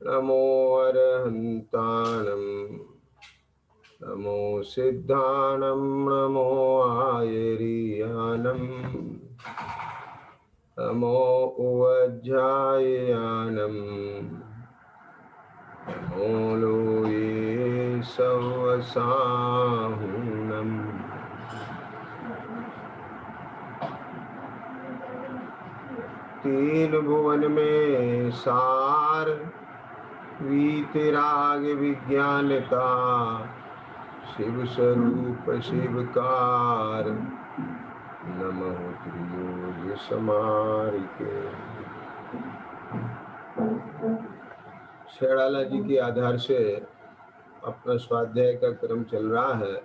नमो अरहन्ताणं नमो सिद्धाणं नमो आयर्यानं नमो उवज्झाययानं नमो लोये सवसाहुनं तीन भुवन में सार वीतराग विज्ञान का शिव स्वरूप शिवकार नमः त्रियोज समारिके। शेराला जी के आधार से अपना स्वाध्याय का क्रम चल रहा है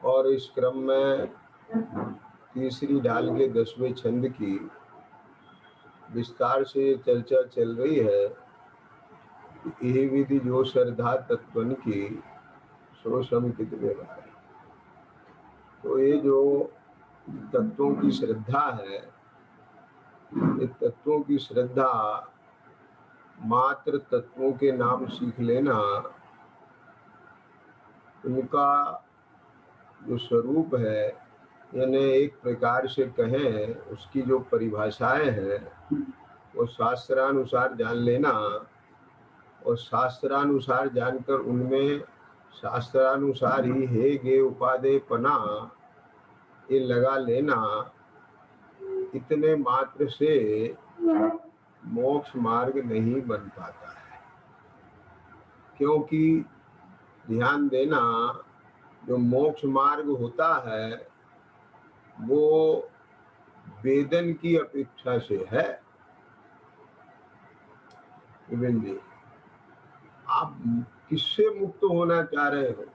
और इस क्रम में तीसरी ढाल के 10वें छंद की विस्तार से चर्चा चल रही है। यही विधि जो श्रद्धा तत्वन की सो समित व्यवहार। तो ये जो तत्वों की श्रद्धा है, ये तत्वों की श्रद्धा मात्र तत्वों के नाम सीख लेना, उनका जो स्वरूप है यानी एक प्रकार से कहें उसकी जो परिभाषाएं हैं वो शास्त्रानुसार जान लेना और शास्त्रानुसार जानकर उनमें शास्त्रानुसार ही हे गे उपादेय पना ये लगा लेना, इतने मात्र से मोक्ष मार्ग नहीं बन पाता है। क्योंकि ध्यान देना, जो मोक्ष मार्ग होता है वो वेदन की अपेक्षा से है। विपिन जी, आप किससे मुक्त होना चाह रहे हो?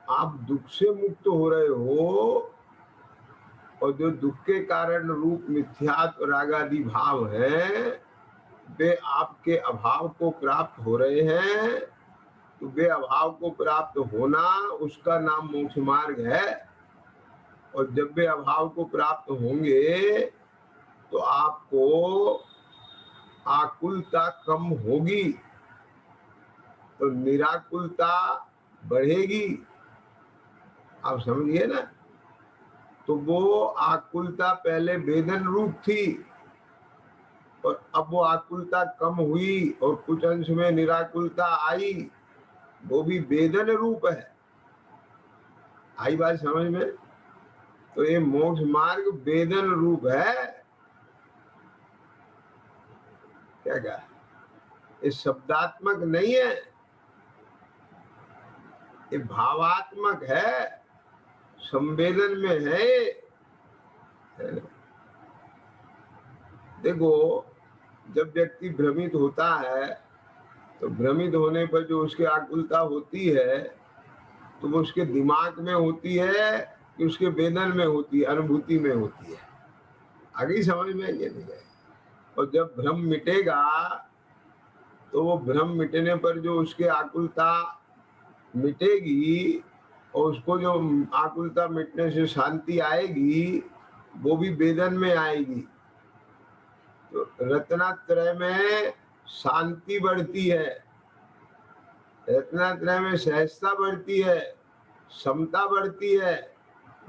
आप दुख से मुक्त हो रहे हो और जो दुख के कारण रूप मिथ्यात्व रागादि भाव हैं वे आपके अभाव को प्राप्त हो रहे हैं। तो वे अभाव को प्राप्त होना उसका नाम मोक्ष मार्ग है। और जब वे अभाव को प्राप्त होंगे तो आपको आकुलता कम होगी तो निराकुलता बढ़ेगी। आप समझिए ना। तो वो आकुलता पहले वेदन रूप थी और अब वो आकुलता कम हुई और कुछ अंश में निराकुलता आई, वो भी वेदन रूप है। आई बात समझ में? तो ये मोक्ष मार्ग वेदन रूप है। क्या कहा? ये शब्दात्मक नहीं है, ये भावात्मक है, संवेदन में है। देखो, जब व्यक्ति भ्रमित होता है तो भ्रमित होने पर जो उसकी आकुलता होती है तो वो उसके दिमाग में होती है कि उसके वेदन में होती है, अनुभूति में होती है। आगे ही समझ में ये नहीं है। और जब भ्रम मिटेगा तो वो भ्रम मिटने पर जो उसके आकुलता मिटेगी और उसको जो आकुलता मिटने से शांति आएगी वो भी वेदन में आएगी। तो रत्नात्रय में शांति बढ़ती है, रत्नात्रय में सहजता बढ़ती है, समता बढ़ती है,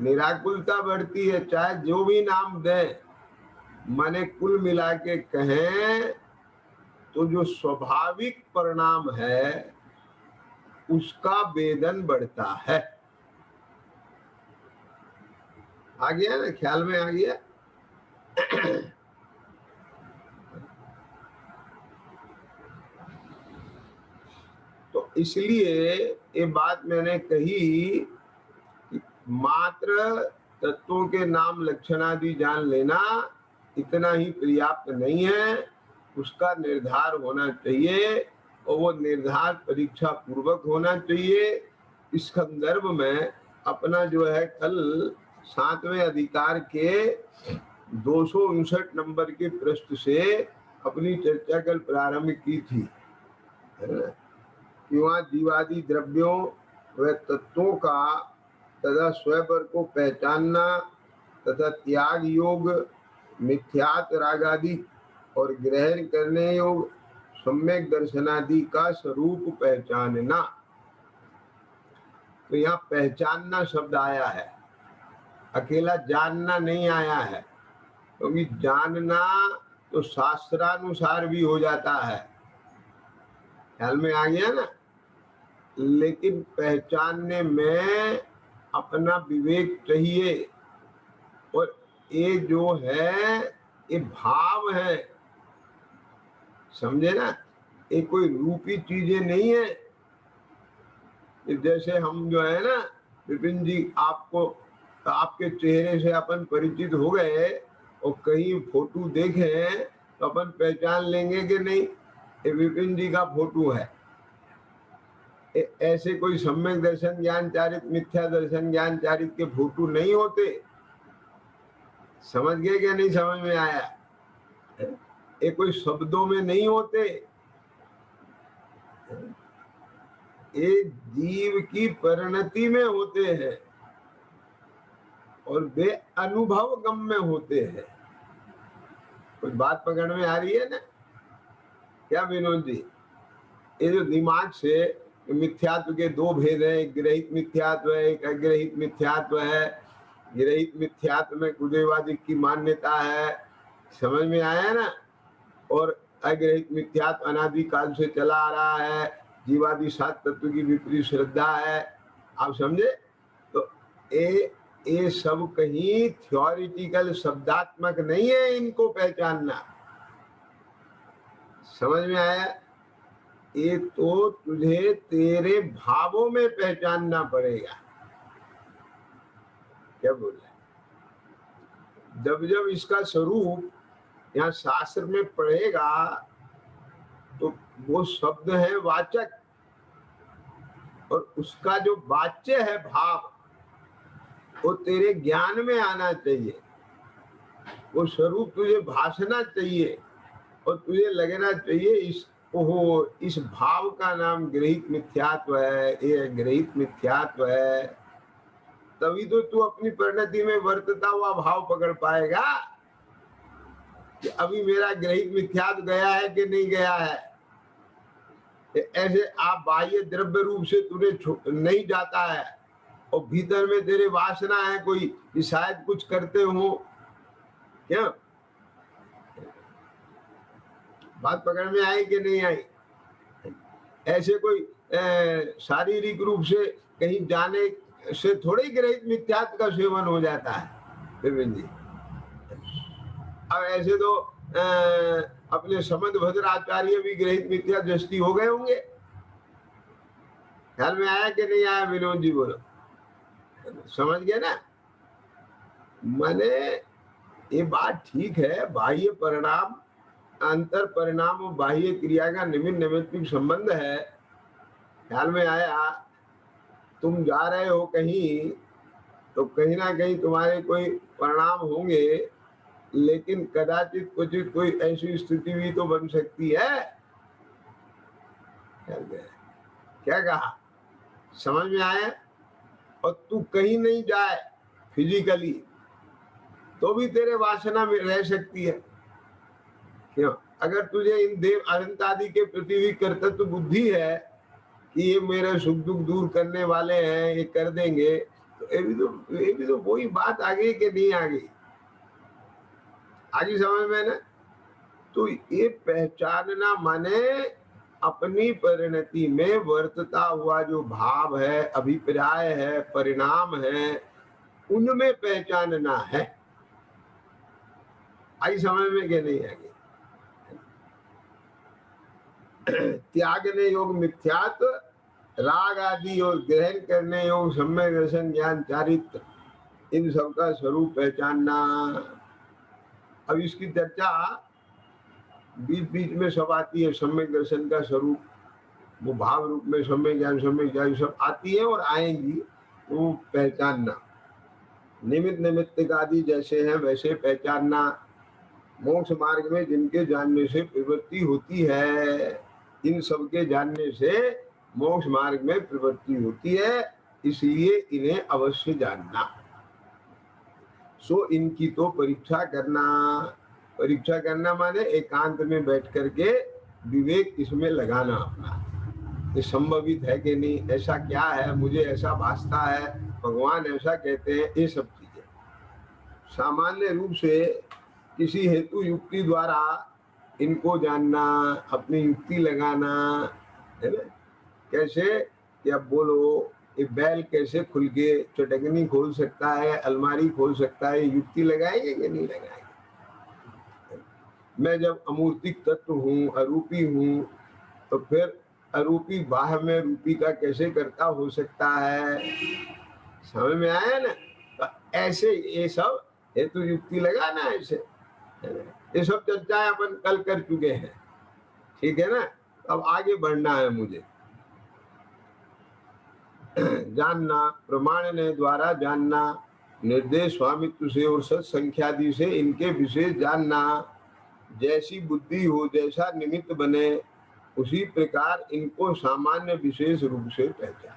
निराकुलता बढ़ती है। चाहे जो भी नाम दें, माने कुल मिला के कहें तो जो स्वाभाविक परिणाम है उसका वेदन बढ़ता है। आ गया ना? ख्याल में आ गया? तो इसलिए ये बात मैंने कही कि मात्र तत्वों के नाम लक्षण आदि जान लेना इतना ही पर्याप्त नहीं है, उसका निर्धार होना चाहिए और वो निर्धार परीक्षा पूर्वक होना चाहिए। इस संदर्भ में अपना जो है कल 7वें अधिकार के 259 नंबर के पृष्ठ से अपनी चर्चा कल प्रारंभ की थी, है ना? कि वहाँ जीवादि द्रव्यों व तत्वों का तथा स्वपर को पहचानना तथा त्याग योग मिथ्यात रागादि और ग्रहण करने योग सम्यक दर्शनादि का स्वरूप पहचानना। तो यहाँ पहचानना शब्द आया है, अकेला जानना नहीं आया है, क्योंकि जानना तो शास्त्रानुसार भी हो जाता है, ख्याल में आ गया ना। लेकिन पहचानने में अपना विवेक चाहिए, और ये जो है ये भाव है, समझे ना, ये कोई रूपी चीजें नहीं है। जैसे हम जो है ना विपिन जी, आपको आपके चेहरे से अपन परिचित हो गए और कहीं फोटो देखे तो अपन पहचान लेंगे कि नहीं ये विपिन जी का फोटो है। ऐसे कोई सम्यक दर्शन ज्ञान चारित मिथ्या दर्शन ज्ञान चारित के फोटो नहीं होते। समझ गए क्या नहीं समझ में आया? ये कोई शब्दों में नहीं होते, ये जीव की परिणति में होते हैं और वे अनुभव गम्य होते हैं। कुछ बात पकड़ में आ रही है ना क्या विनोद जी? ये जो दिमाग से मिथ्यात्व के दो भेद हैं, एक ग्रहित मिथ्यात्व है, एक अग्रहित मिथ्यात्व है। ग्रहित मिथ्यात्व में कुदेवादी की मान्यता है, समझ में आया ना, और अग्रहित मिथ्यात्व अनादि काल से चला आ रहा है, जीवादि सात तत्व की विपरीत श्रद्धा है। आप समझे? तो ये सब कहीं थ्योरिटिकल शब्दात्मक नहीं है, इनको पहचानना। समझ में आया? ये तो तुझे तेरे भावों में पहचानना पड़ेगा। क्या बोल रहे? जब जब इसका स्वरूप यहाँ शास्त्र में पढ़ेगा तो वो शब्द है वाचक, और उसका जो वाच्य है भाव वो तेरे ज्ञान में आना चाहिए, वो स्वरूप तुझे भासना चाहिए, और तुझे लगना चाहिए इस भाव का नाम ग्रहित मिथ्यात्व है, ये ग्रहित मिथ्यात्व है। तभी तो तू अपनी परिणति में वर्तता हुआ भाव पकड़ पाएगा कि अभी मेरा ग्रहित मिथ्यात्व गया है कि नहीं गया है। ऐसे आप बाह्य द्रव्य रूप से तुझे नहीं जाता है, और भीतर में तेरे वासना है कोई कि शायद कुछ करते हो। क्या बात पकड़ में आई कि नहीं आई? ऐसे कोई शारीरिक रूप से कहीं जाने से थोड़े ग्रहित मिथ्यात्व का सेवन हो जाता है विपिन जी। अब ऐसे तो अपने समद भद्र आचार्य भी ग्रहित मिथ्या दृष्टि हो गए होंगे। ख्याल में आया कि नहीं आया विनोद जी? बोलो, समझ गए ना? माने ये बात ठीक है, बाह्य परिणाम अंतर परिणाम और बाह्य क्रिया का निमित्त नैमित्तिक संबंध है। ख्याल में आया? तुम जा रहे हो कहीं तो कहीं ना कहीं तुम्हारे कोई परिणाम होंगे, लेकिन कदाचित क्वचित कोई ऐसी स्थिति भी तो बन सकती है। क्या कहा? समझ में आया? और तू कहीं नहीं जाए फिजिकली तो भी तेरे वासना में रह सकती है। क्यों? अगर तुझे इन देव अनंत आदि के प्रति भी कर्तव्य बुद्धि है कि ये मेरे सुख दुख दूर करने वाले हैं, ये कर देंगे, तो ये भी तो वही बात आ गई कि नहीं आ गई? आगे समझ में ना? तो ये पहचानना माने अपनी परिणति में वर्तता हुआ जो भाव है, अभिप्राय है, परिणाम है, उनमें पहचानना है। आई समझ में कि नहीं आगे? त्यागने योग मिथ्यात्व, राग आदि और ग्रहण करने योग सम्यक दर्शन ज्ञान चारित्र, इन सबका स्वरूप पहचानना। अब इसकी चर्चा बीच बीच में सब आती है। सम्यक दर्शन का स्वरूप वो भाव रूप में सम्यक ज्ञान सब आती है और आएंगी, वो पहचानना। निमित्त निमित्त आदि जैसे हैं वैसे पहचानना। मोक्ष मार्ग में जिनके जानने से प्रवृत्ति होती है, इन सबके जानने से मोक्ष मार्ग में प्रवृत्ति होती है, इसलिए इन्हें अवश्य जानना। सो इनकी तो परीक्षा करना। परीक्षा करना माने एकांत में बैठ करके विवेक इसमें लगाना अपना, ये संभवित है कि नहीं, ऐसा क्या है, मुझे ऐसा भासता है, भगवान ऐसा कहते हैं, ये सब चीजें सामान्य रूप से किसी हेतु युक्ति द्वारा इनको जानना, अपनी युक्ति लगाना, है ना। कैसे कि अब बोलो ये बैल कैसे खुल के चटकनी खोल सकता है, अलमारी खोल सकता है, युक्ति लगाएंगे कि नहीं लगाएंगे। मैं जब अमूर्तिक तत्व हूँ, अरूपी हूँ, तो फिर अरूपी बाह्य में रूपी का कैसे कर्ता हो सकता है, समझ में आया ना। तो ऐसे ये सब हेतु युक्ति लगाना, ऐसे ये सब चर्चाएं अपन कल कर चुके हैं, ठीक है ना। अब आगे बढ़ना है मुझे। जानना, प्रमाण ने द्वारा जानना, निर्देश स्वामित्व से और सत्संख्यादि से इनके विशेष जानना, जैसी बुद्धि हो, जैसा निमित्त बने, उसी प्रकार इनको सामान्य विशेष रूप से पहचान।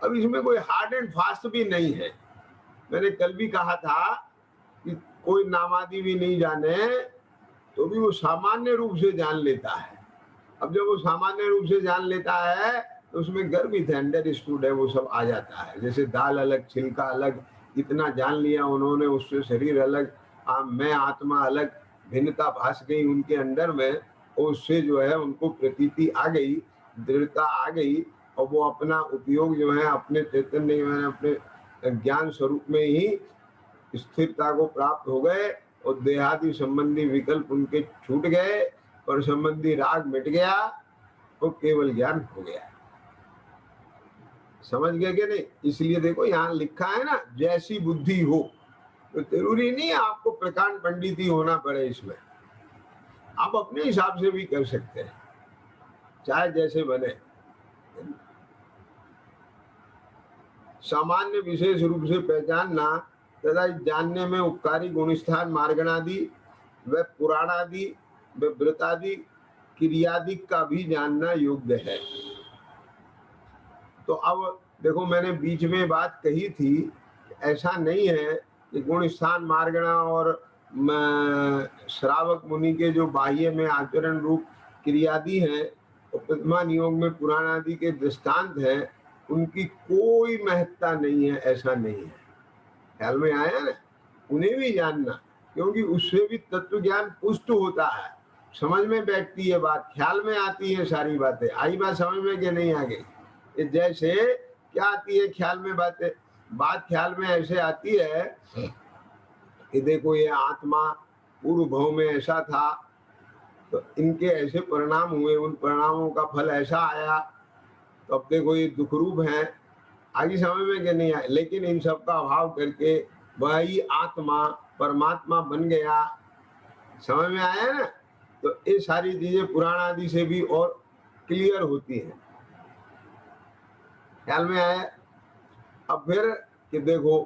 अब इसमें कोई हार्ड एंड फास्ट भी नहीं है। मैंने कल भी कहा था कि कोई नामादि भी नहीं जाने तो भी वो सामान्य रूप से जान लेता है। अब जब वो सामान्य रूप से जान लेता है तो उसमें गर्भित है, अंडरस्टूड है, वो सब आ जाता है। जैसे दाल अलग, छिलका अलग, इतना जान लिया उन्होंने, उससे शरीर अलग, मैं आत्मा अलग, भिन्नता भास गई उनके अंदर में, और उससे जो है उनको प्रतीति आ गई, दृढ़ता आ गई, और वो अपना उपयोग जो है अपने चैतन्य में, अपने ज्ञान स्वरूप में ही स्थिरता को प्राप्त हो गए, और देहादि संबंधी विकल्प उनके छूट गए, और संबंधी राग मिट गया, तो केवल ज्ञान हो गया। समझ गए कि नहीं। इसलिए देखो यहाँ लिखा है ना, जैसी बुद्धि हो, तो जरूरी नहीं है आपको प्रकांड पंडित ही होना पड़े इसमें, आप अपने हिसाब से भी कर सकते हैं, चाहे जैसे बने। सामान्य विशेष रूप से पहचानना तथा जानने में उपकारी गुणस्थान मार्गणादि व पुराणादि व व्रतादि क्रियादि का भी जानना योग्य है। तो अब देखो, मैंने बीच में बात कही थी, ऐसा नहीं है कि गुण स्थान मार्गणा और श्रावक मुनि के जो बाह्य में आचरण रूप क्रियादि हैं, और प्रतिमान योग में पुराण आदि के दृष्टांत हैं, उनकी कोई महत्ता नहीं है, ऐसा नहीं है। ख्याल में आया ना। उन्हें भी जानना, क्योंकि उससे भी तत्व ज्ञान पुष्ट होता है, समझ में बैठती है बात, ख्याल में आती है सारी बातें। आई बात समझ में कि नहीं आ गई। जैसे क्या आती है ख्याल में बातें, बात ख्याल में ऐसे आती है कि देखो ये आत्मा पूर्व भाव में ऐसा था, तो इनके ऐसे परिणाम हुए, उन परिणामों का फल ऐसा आया, तो अब देखो ये दुख रूप है। आगे समझ में कि नहीं आए। लेकिन इन सब का अभाव करके वही आत्मा परमात्मा बन गया, समझ में आया ना। तो ये सारी चीजें पुराण आदि से भी और क्लियर होती हैं, ख्याल में आया। अब फिर कि देखो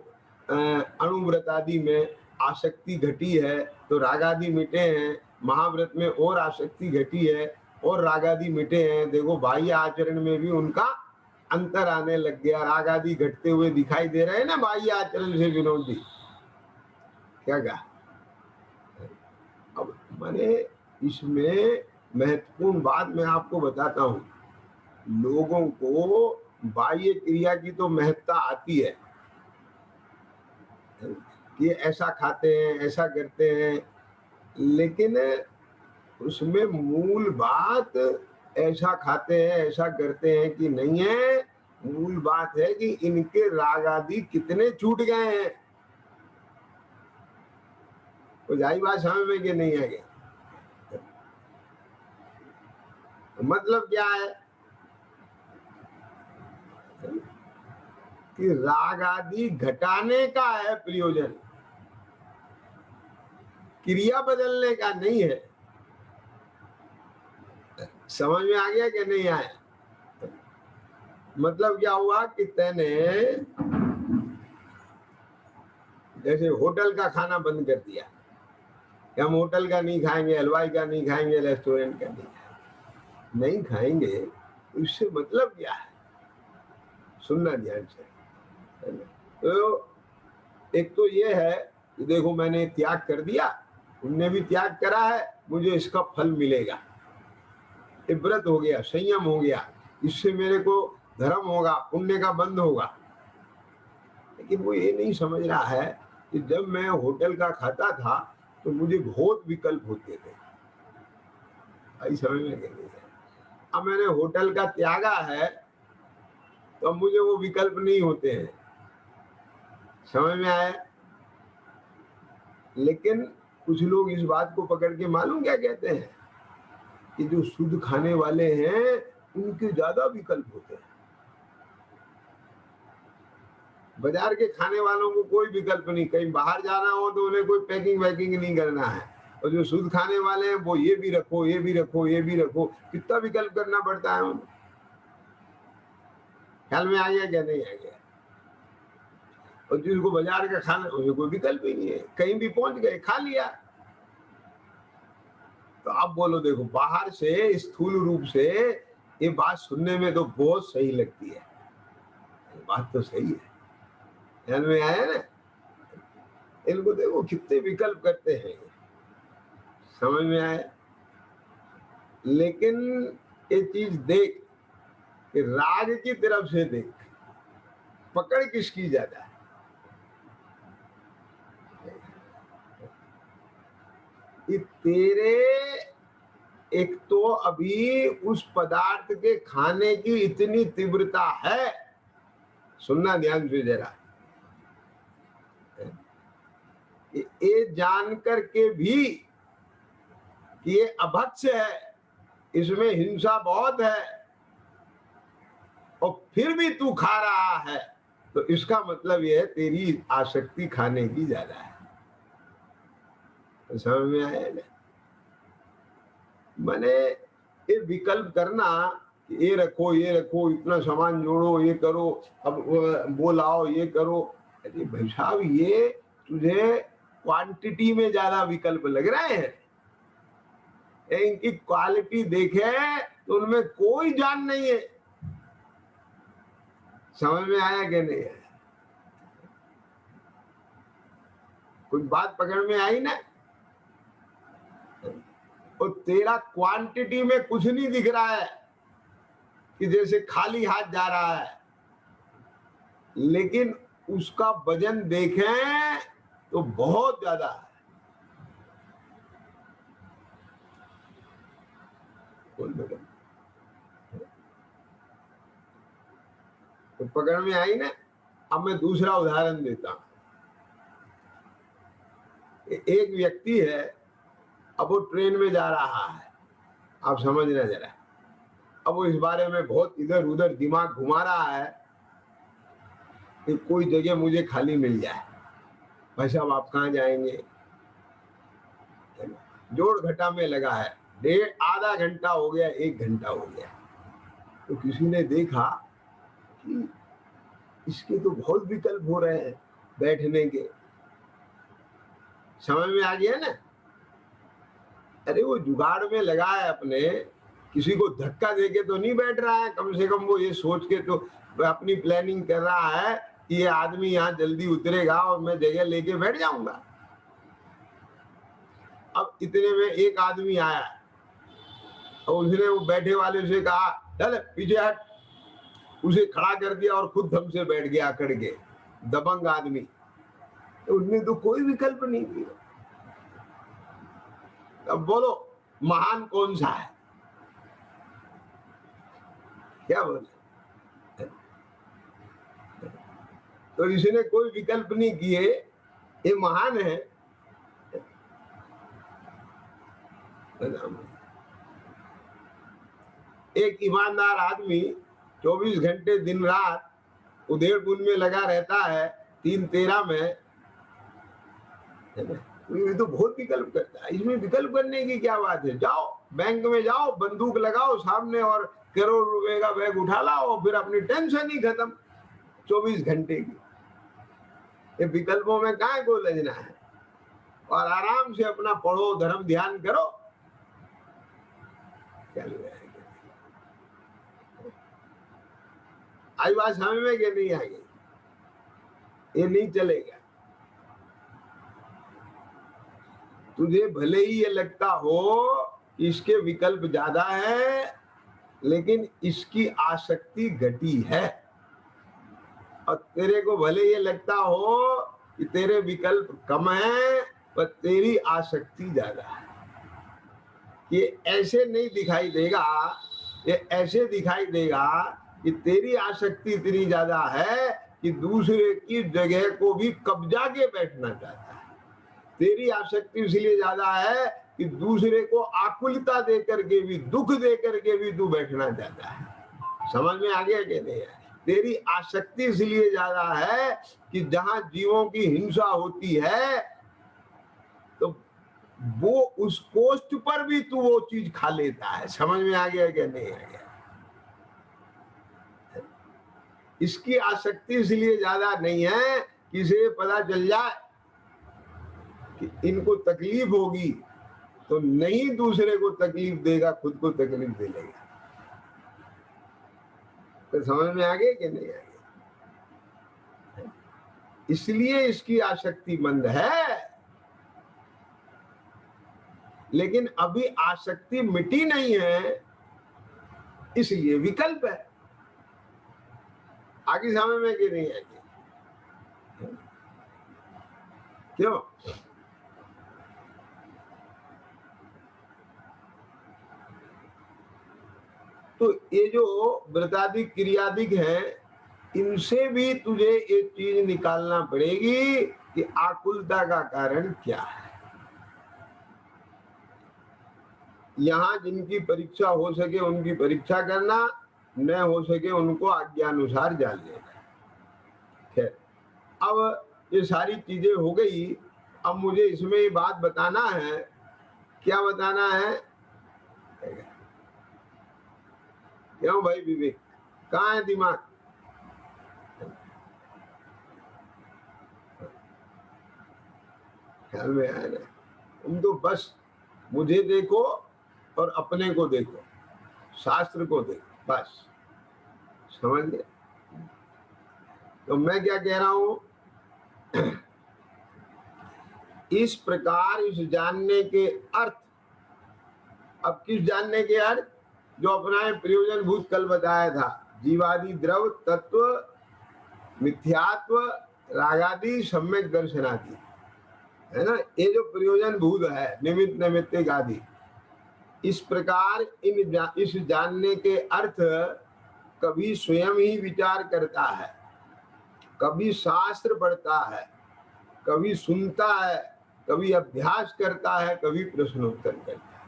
अणुव्रत आदि में आसक्ति घटी है तो रागादि मिटे हैं, महाव्रत में और आसक्ति घटी है और रागादि मिटे हैं। देखो बाह्य आचरण में भी उनका अंतर आने लग गया, रागादि घटते हुए दिखाई दे रहे हैं ना बाह्य आचरण से। विनोद जी क्या कहा। अब मैंने इसमें महत्वपूर्ण बात मैं आपको बताता हूँ, लोगों को बाह्य क्रिया की तो महत्ता आती है कि ऐसा खाते हैं, ऐसा करते हैं, लेकिन उसमें मूल बात ऐसा खाते हैं, ऐसा करते हैं कि नहीं है। मूल बात है कि इनके राग आदि कितने छूट गए हैं। तो जाई बात समझ में कि नहीं आएगी। मतलब क्या है कि राग आदि घटाने का है प्रयोजन, क्रिया बदलने का नहीं है। समझ में आ गया कि नहीं आया। मतलब क्या हुआ कि तैने जैसे होटल का खाना बंद कर दिया कि हम होटल का नहीं खाएंगे, हलवाई का नहीं खाएंगे, रेस्टोरेंट का नहीं खाएंगे, तो इससे मतलब क्या है, सुनना ध्यान से। तो एक तो ये है कि देखो मैंने त्याग कर दिया, उनने भी त्याग करा है, मुझे इसका फल मिलेगा। ये व्रत हो गया, संयम हो गया, इससे मेरे को धर्म होगा, पुण्य का बंध होगा। लेकिन वो ये नहीं समझ रहा है कि जब मैं होटल का खाता था तो मुझे बहुत विकल्प होते थे। भाई समझ में नहीं है। अब मैंने होटल का त्यागा है तो अब मुझे वो विकल्प नहीं होते हैं। समझ में आया? लेकिन कुछ लोग इस बात को पकड़ के मालूम क्या कहते हैं कि जो शुद्ध खाने वाले हैं उनके ज्यादा विकल्प होते हैं। बाजार के खाने वालों को कोई विकल्प नहीं, कहीं बाहर जाना हो तो उन्हें कोई पैकिंग वैकिंग नहीं करना है। और जो शुद्ध खाने वाले हैं वो ये भी रखो, ये भी रखो, ये भी रखो, कितना विकल्प करना पड़ता है उन्हें। ख्याल में आ गया क्या नहीं आ गया? और जिसको बाजार का खाना, उन्हें कोई विकल्प ही नहीं है, कहीं भी पहुंच गए, खा लिया। तो अब बोलो, देखो बाहर से स्थूल रूप से ये बात सुनने में तो बहुत सही लगती है, बात तो सही है, ध्यान में आया ना? इनको देखो कितने विकल्प करते हैं, समझ में आया? लेकिन ये चीज देख कि राग की तरफ से देख, पकड़ किसकी ज्यादा है। कि तेरे एक तो अभी उस पदार्थ के खाने की इतनी तीव्रता है, सुनना ध्यान से जरा, ये जान करके भी कि ये अभक्ष्य है, इसमें हिंसा बहुत है, और फिर भी तू खा रहा है, तो इसका मतलब यह है तेरी आसक्ति खाने की ज्यादा है। समझ में आया ना? मैंने ये विकल्प करना, ये रखो, ये रखो, इतना सामान जोड़ो, ये करो, अब वो लाओ, ये करो। अरे भाई साहब, ये तुझे क्वांटिटी में ज्यादा विकल्प लग रहे हैं, इनकी क्वालिटी देखे तो उनमें कोई जान नहीं है। समझ में आया कि नहीं आया? कुछ बात पकड़ में आई ना? और तेरा क्वांटिटी में कुछ नहीं दिख रहा है कि जैसे खाली हाथ जा रहा है, लेकिन उसका वजन देखें तो बहुत ज्यादा है। तो पकड़ में आई ना? अब मैं दूसरा उदाहरण देता हूं। एक व्यक्ति है, अब वो ट्रेन में जा रहा है, आप समझना जरा। अब वो इस बारे में बहुत इधर उधर दिमाग घुमा रहा है कि कोई जगह मुझे खाली मिल जाए। भाई साहब आप कहाँ जाएंगे? जोड़ घटा में लगा है, आधा घंटा हो गया, 1 घंटा हो गया। तो किसी ने देखा कि इसके तो बहुत विकल्प हो रहे हैं बैठने के। समझ में आ गया ना? अरे वो जुगाड़ में लगा है अपने, किसी को धक्का देके तो नहीं बैठ रहा है, कम से कम वो ये सोच के तो अपनी प्लानिंग कर रहा है कि ये आदमी यहाँ जल्दी उतरेगा और मैं जगह लेके बैठ जाऊंगा। अब इतने में एक आदमी आया और उसने वो बैठे वाले से कहा चल पीछे हट, उसे खड़ा कर दिया और खुद धम से बैठ गया अकड़ के, दबंग आदमी। तो उसने तो कोई विकल्प नहीं दिया। अब बोलो महान कौन सा है? क्या बोले? तो इसने कोई विकल्प नहीं किए, ये महान है। एक ईमानदार आदमी 24 घंटे दिन रात उधेड़बुन में लगा रहता है, 3-13 में, ये तो बहुत विकल्प करता है। इसमें विकल्प करने की क्या बात है? जाओ बैंक में जाओ, बंदूक लगाओ सामने और करोड़ रुपए का बैग उठा लाओ, फिर अपनी टेंशन ही खत्म 24 घंटे की। ये विकल्पों में कहाँ को लजना है? और आराम से अपना पढ़ो, धर्म ध्यान करो। आई बात समझ में कि नहीं आ गई? ये नहीं चलेगा। तुझे भले ही ये लगता हो कि इसके विकल्प ज्यादा है, लेकिन इसकी आसक्ति घटी है, और तेरे को भले ये लगता हो कि तेरे विकल्प कम है पर तेरी आसक्ति ज्यादा है। ये ऐसे नहीं दिखाई देगा, ये ऐसे दिखाई देगा कि तेरी आसक्ति इतनी ज्यादा है कि दूसरे की जगह को भी कब्जा के बैठना चाहता है। तेरी आसक्ति इसलिए ज्यादा है कि दूसरे को आकुलता दे करके भी, दुख दे करके भी तू बैठना चाहता है। समझ में आ गया कि नहीं है? तेरी आसक्ति इसलिए ज्यादा है कि जहां जीवों की हिंसा होती है तो वो उस कोष्ठ पर भी तू वो चीज खा लेता है। समझ में आ गया कि नहीं आ गया? इसकी आसक्ति इसलिए ज्यादा नहीं है कि इसे पता चल जाए कि इनको तकलीफ होगी तो नहीं दूसरे को तकलीफ देगा, खुद को तकलीफ दे लेगा। तो समझ में आ गया कि नहीं आ गया? इसलिए इसकी आसक्ति मंद है, लेकिन अभी आसक्ति मिटी नहीं है, इसलिए विकल्प है। आगे समझ में कि नहीं आगे? क्यों? तो ये जो व्रतादिक क्रियादिक है, इनसे भी तुझे एक चीज निकालना पड़ेगी कि आकुलता का कारण क्या है। यहाँ जिनकी परीक्षा हो सके उनकी परीक्षा करना, न हो सके उनको आज्ञानुसार जान लेना। खैर, अब ये सारी चीजें हो गई। अब मुझे इसमें ये बात बताना है। क्या बताना है? क्यों भाई विवेक, कहाँ है दिमाग? ख्याल में आया ना? तुम तो बस मुझे देखो और अपने को देखो, शास्त्र को देखो, बस। समझ गए? तो मैं क्या कह रहा हूं, इस प्रकार इस जानने के अर्थ, अब किस जानने के अर्थ? जो अपना प्रयोजन भूत कल बताया था, जीवादि द्रव तत्व मिथ्यात्व रागादि सम्यक दर्शनादि, है ना? ये जो प्रयोजन भूत है, निमित्त नैमित्तिक आदि, इस प्रकार इस जानने के अर्थ कभी स्वयं ही विचार करता है, कभी शास्त्र पढ़ता है, कभी सुनता है, कभी अभ्यास करता है, कभी प्रश्नोत्तर करता है।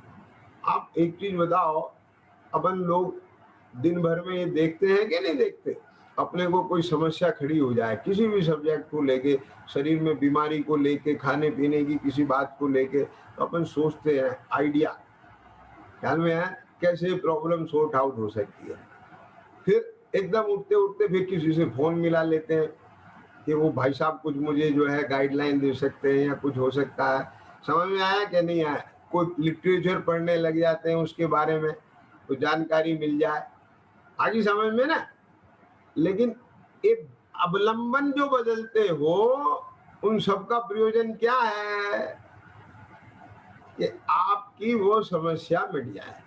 आप एक चीज बताओ, अपन लोग दिन भर में ये देखते हैं कि नहीं देखते? अपने को कोई समस्या खड़ी हो जाए किसी भी सब्जेक्ट को लेके, शरीर में बीमारी को लेके, खाने पीने की किसी बात को लेके, तो अपन सोचते हैं आइडिया, ख्याल में है कैसे प्रॉब्लम सॉर्ट आउट हो सकती है। फिर एकदम उठते उठते फिर किसी से फोन मिला लेते हैं कि वो भाई साहब कुछ मुझे जो है गाइडलाइन दे सकते हैं या कुछ हो सकता है। समझ में आया कि नहीं आया? कोई लिटरेचर पढ़ने लग जाते हैं उसके बारे में, तो जानकारी मिल जाए, आगे समझ में ना। लेकिन एक अवलंबन जो बदलते हो, उन सब का प्रयोजन क्या है? कि आपकी वो समस्या मिट जाए।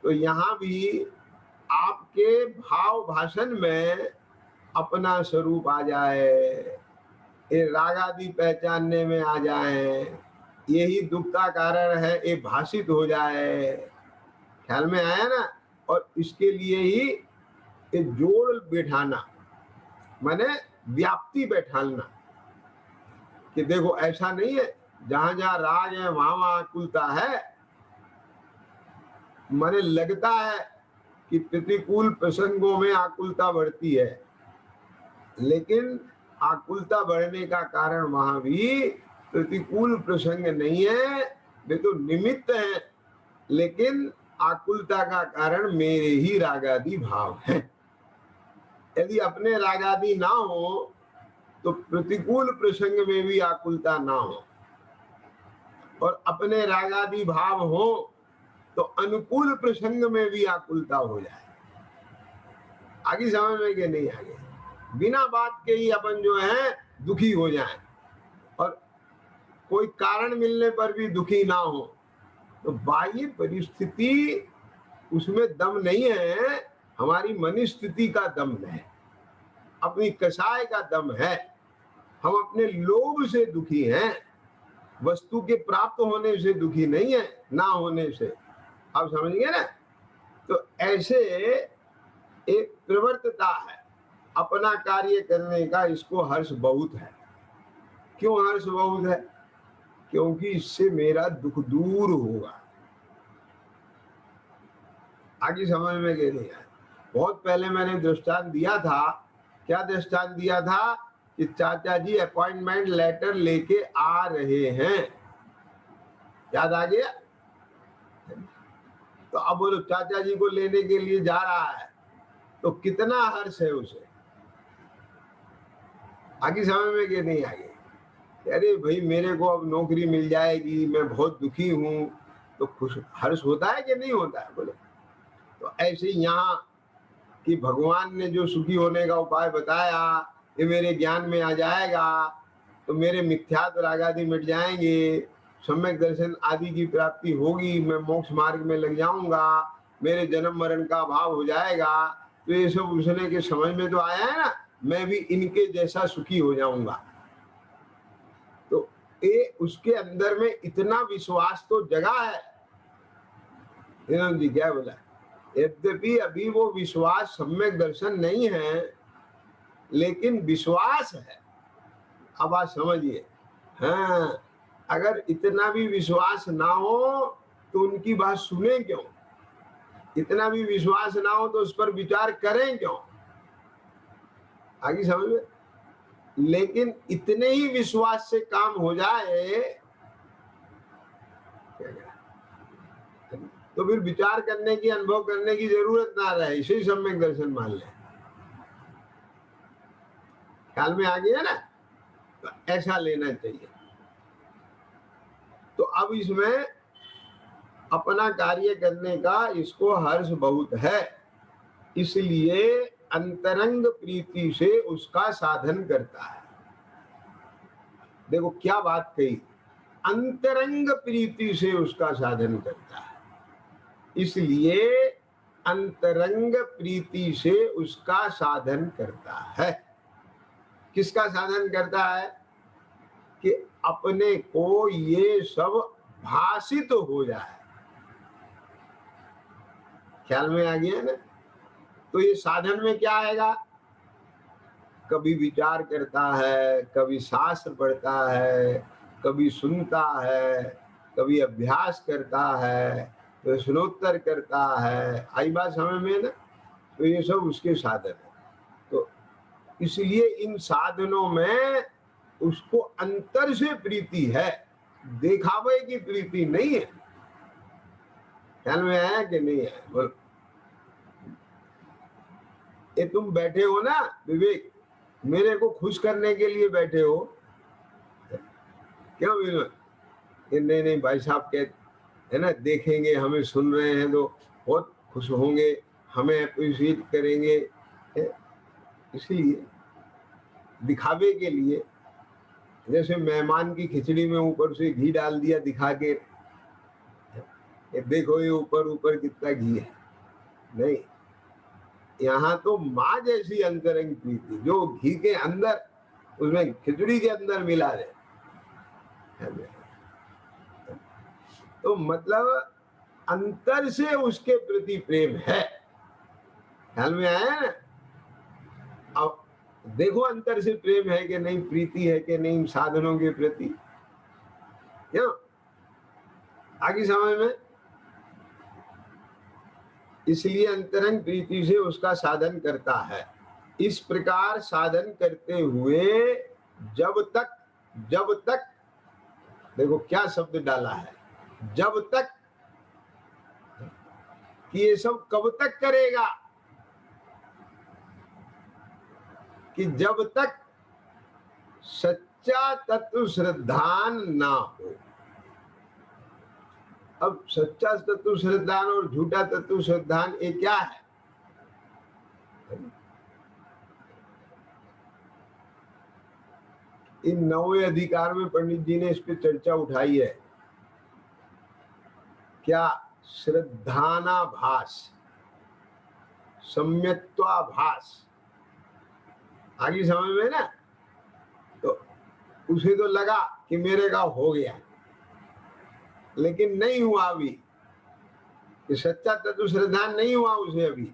तो यहाँ भी आपके भाव भाषण में अपना स्वरूप आ जाए, ये राग आदि पहचानने में आ जाए, यही दुख का कारण है, ये भाषित हो जाए। ख्याल में आया ना? और इसके लिए ही ये जोड़ बैठाना, माने व्याप्ति बैठालना, कि देखो ऐसा नहीं है जहां जहां राग है वहां वहां आकुलता है। माने लगता है कि प्रतिकूल प्रसंगों में आकुलता बढ़ती है, लेकिन आकुलता बढ़ने का कारण वहां भी प्रतिकूल प्रसंग नहीं है, वे तो निमित्त है, लेकिन आकुलता का कारण मेरे ही रागादि भाव हैं। यदि अपने रागादि ना हो तो प्रतिकूल प्रसंग में भी आकुलता ना हो, और अपने रागादि भाव हो तो अनुकूल प्रसंग में भी आकुलता हो जाए। आगे समझ में कि नहीं आगे? बिना बात के ही अपन जो है दुखी हो जाए, और कोई कारण मिलने पर भी दुखी ना हो। तो बाह्य परिस्थिति उसमें दम नहीं है, हमारी मनस्थिति का दम है, अपनी कसाय का दम है। हम अपने लोभ से दुखी हैं, वस्तु के प्राप्त होने से दुखी नहीं है, ना होने से। आप समझ गए ना? तो ऐसे एक प्रवृत्तता है अपना कार्य करने का, इसको हर्ष बहुत है। क्यों हर्ष बहुत है? क्योंकि इससे मेरा दुख दूर होगा। आगे समझ में नहीं आया। बहुत पहले मैंने दृष्टांत दिया था। क्या दृष्टांत दिया था? कि चाचा जी अपॉइंटमेंट लेटर लेके आ रहे हैं। याद आ गया? तो अब बोलो चाचा जी को लेने के लिए जा रहा है तो कितना हर्ष है उसे। आगे समझ में नहीं आगे? अरे भाई मेरे को अब नौकरी मिल जाएगी, मैं बहुत दुखी हूं, तो खुश हर्ष होता है कि नहीं होता है? बोलो। तो ऐसे यहाँ कि भगवान ने जो सुखी होने का उपाय बताया ये मेरे ज्ञान में आ जाएगा तो मेरे मिथ्यात्व राग आदि मिट जाएंगे, सम्यक दर्शन आदि की प्राप्ति होगी, मैं मोक्ष मार्ग में लग जाऊंगा, मेरे जन्म मरण का अभाव हो जाएगा। तो ये सब उसने के समझ में तो आया है ना, मैं भी इनके जैसा सुखी हो जाऊंगा। तो ये उसके अंदर में इतना विश्वास तो जगा है। जी क्या बोला? यद्यपि अभी वो विश्वास सम्यक दर्शन नहीं है, लेकिन विश्वास है। अब आप समझिए। हाँ, अगर इतना भी विश्वास ना हो तो उनकी बात सुने क्यों? इतना भी विश्वास ना हो तो उस पर विचार करें क्यों? आगे समझ में? लेकिन इतने ही विश्वास से काम हो जाए तो फिर विचार करने की, अनुभव करने की जरूरत ना रहे, इसे सम्यक दर्शन मान ले। ख्याल में आ गया ना? तो ऐसा लेना चाहिए। तो अब इसमें अपना कार्य करने का इसको हर्ष बहुत है, इसलिए अंतरंग प्रीति से उसका साधन करता है। देखो क्या बात कही, अंतरंग प्रीति से उसका साधन करता है, इसलिए अंतरंग प्रीति से उसका साधन करता है। किसका साधन करता है? कि अपने को ये सब भाषित हो जाए। ख्याल में आ गया ना? तो ये साधन में क्या आएगा? कभी विचार करता है, कभी शास्त्र पढ़ता है, कभी सुनता है, कभी अभ्यास करता है, प्रश्नोत्तर करता है। आई बात समझ में ना? तो ये सब उसके साधन है। तो इसलिए इन साधनों में उसको अंतर से प्रीति है, दिखावे की प्रीति नहीं है। ख्याल में आया कि नहीं है? बोलो। ये तुम बैठे हो ना विवेक, मेरे को खुश करने के लिए बैठे हो क्यों विनोद? नहीं नहीं भाई साहब कहते है ना, देखेंगे हमें, सुन रहे हैं तो बहुत खुश होंगे, हमें अप्रिशिएट करेंगे, इसलिए दिखावे के लिए। जैसे मेहमान की खिचड़ी में ऊपर से घी डाल दिया दिखा के, ये देखो ये ऊपर ऊपर कितना घी है। नहीं, यहाँ तो माँ जैसी अंतरंग प्रीति जो घी के अंदर, उसमें खिचड़ी के अंदर मिला दे। तो मतलब अंतर से उसके प्रति प्रेम है। ख्याल में आया ना? अब देखो अंतर से प्रेम है कि नहीं, प्रीति है कि नहीं साधनों के प्रति। क्यों? आगे समझ में? इसलिए अंतरंग प्रीति से उसका साधन करता है। इस प्रकार साधन करते हुए जब तक देखो क्या शब्द डाला है, जब तक, कि ये सब कब तक करेगा? कि जब तक सच्चा तत्व श्रद्धान ना हो। अब सच्चा तत्व श्रद्धान और झूठा तत्व श्रद्धान ये क्या है? इन 9वें अधिकार में पंडित जी ने इस पे चर्चा उठाई है। क्या? श्रद्धानाभास, सम्यक्त्वाभास। आगे समझ में ना? तो उसे तो लगा कि मेरे का हो गया, लेकिन नहीं हुआ अभी। कि सच्चा तत्व श्रद्धा नहीं हुआ उसे अभी।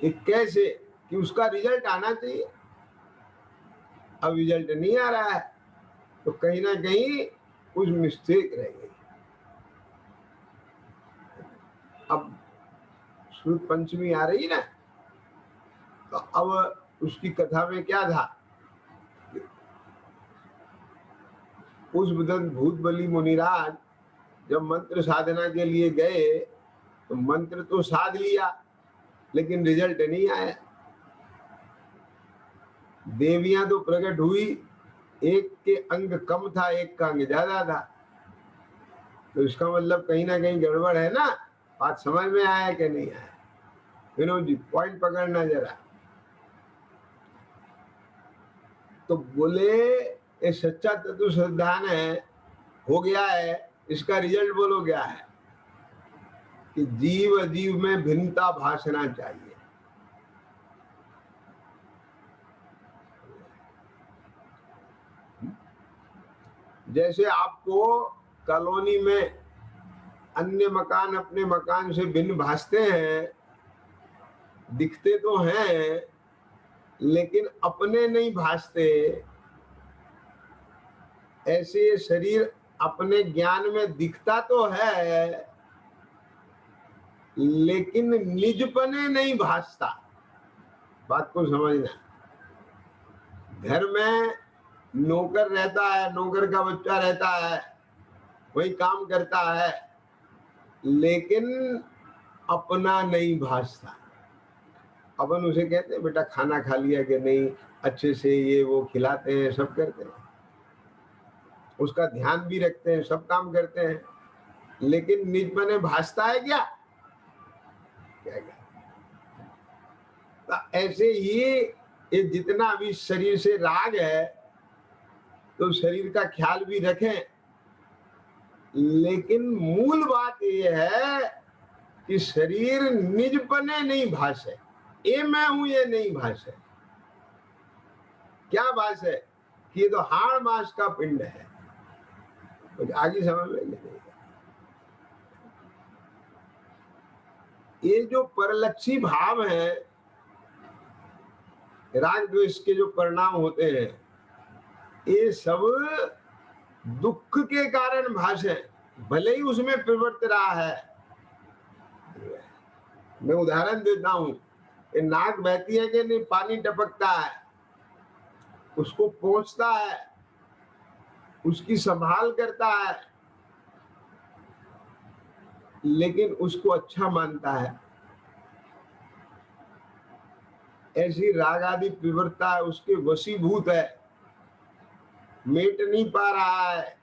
ये कैसे? कि उसका रिजल्ट आना चाहिए, अब रिजल्ट नहीं आ रहा है, तो कहीं ना कहीं कुछ मिस्टेक रह गई। अब श्रुत पंचमी आ रही ना, तो अब उसकी कथा में क्या था? उस भूत बलि मुनिराज जब मंत्र साधना के लिए गए तो मंत्र तो साध लिया, लेकिन रिजल्ट नहीं आया। देवियां तो प्रकट हुई, एक के अंग कम था, एक का अंग ज्यादा था। तो इसका मतलब कहीं ना कहीं गड़बड़ है ना। बात समझ में आया कि नहीं आया? विनोद जी पॉइंट पकड़ना जरा। तो बोले ये सच्चा तत्व श्रद्धान है, हो गया है, इसका रिजल्ट बोलो क्या है? कि जीव अजीव में भिन्नता भाषना चाहिए। जैसे आपको कॉलोनी में अन्य मकान अपने मकान से भिन्न भासते हैं, दिखते तो हैं, लेकिन अपने नहीं भासते, ऐसे शरीर अपने ज्ञान में दिखता तो है, लेकिन निजपने नहीं भासता। बात को समझना। घर में नौकर रहता है, नौकर का बच्चा रहता है, वही काम करता है, लेकिन अपना नहीं भासता। अपन उसे कहते हैं बेटा खाना खा लिया कि नहीं, अच्छे से ये वो खिलाते हैं, सब करते हैं, उसका ध्यान भी रखते हैं, सब काम करते हैं, लेकिन निज बने भासता है क्या? क्या? तो ऐसे ही ये जितना भी शरीर से राग है, तो शरीर का ख्याल भी रखें, लेकिन मूल बात ये है कि शरीर निजपने नहीं भाषे। ये मैं हूं ये नहीं भाषे। क्या भाष है? कि ये तो हाड़ मास का पिंड है। तो आगे समझ में नहीं। ये जो परलक्षी भाव है, राग द्वेष के जो परिणाम होते हैं, ये सब दुख के कारण भाषे, भले ही उसमें प्रवृत्त रहा है। मैं उदाहरण देता हूं, नाक बहती है कि नहीं, पानी टपकता है, उसको पहुंचता है, उसकी संभाल करता है, लेकिन उसको अच्छा मानता है। ऐसी राग आदि प्रवृत्ता है, उसके वशीभूत है, मेट नहीं पा रहा है।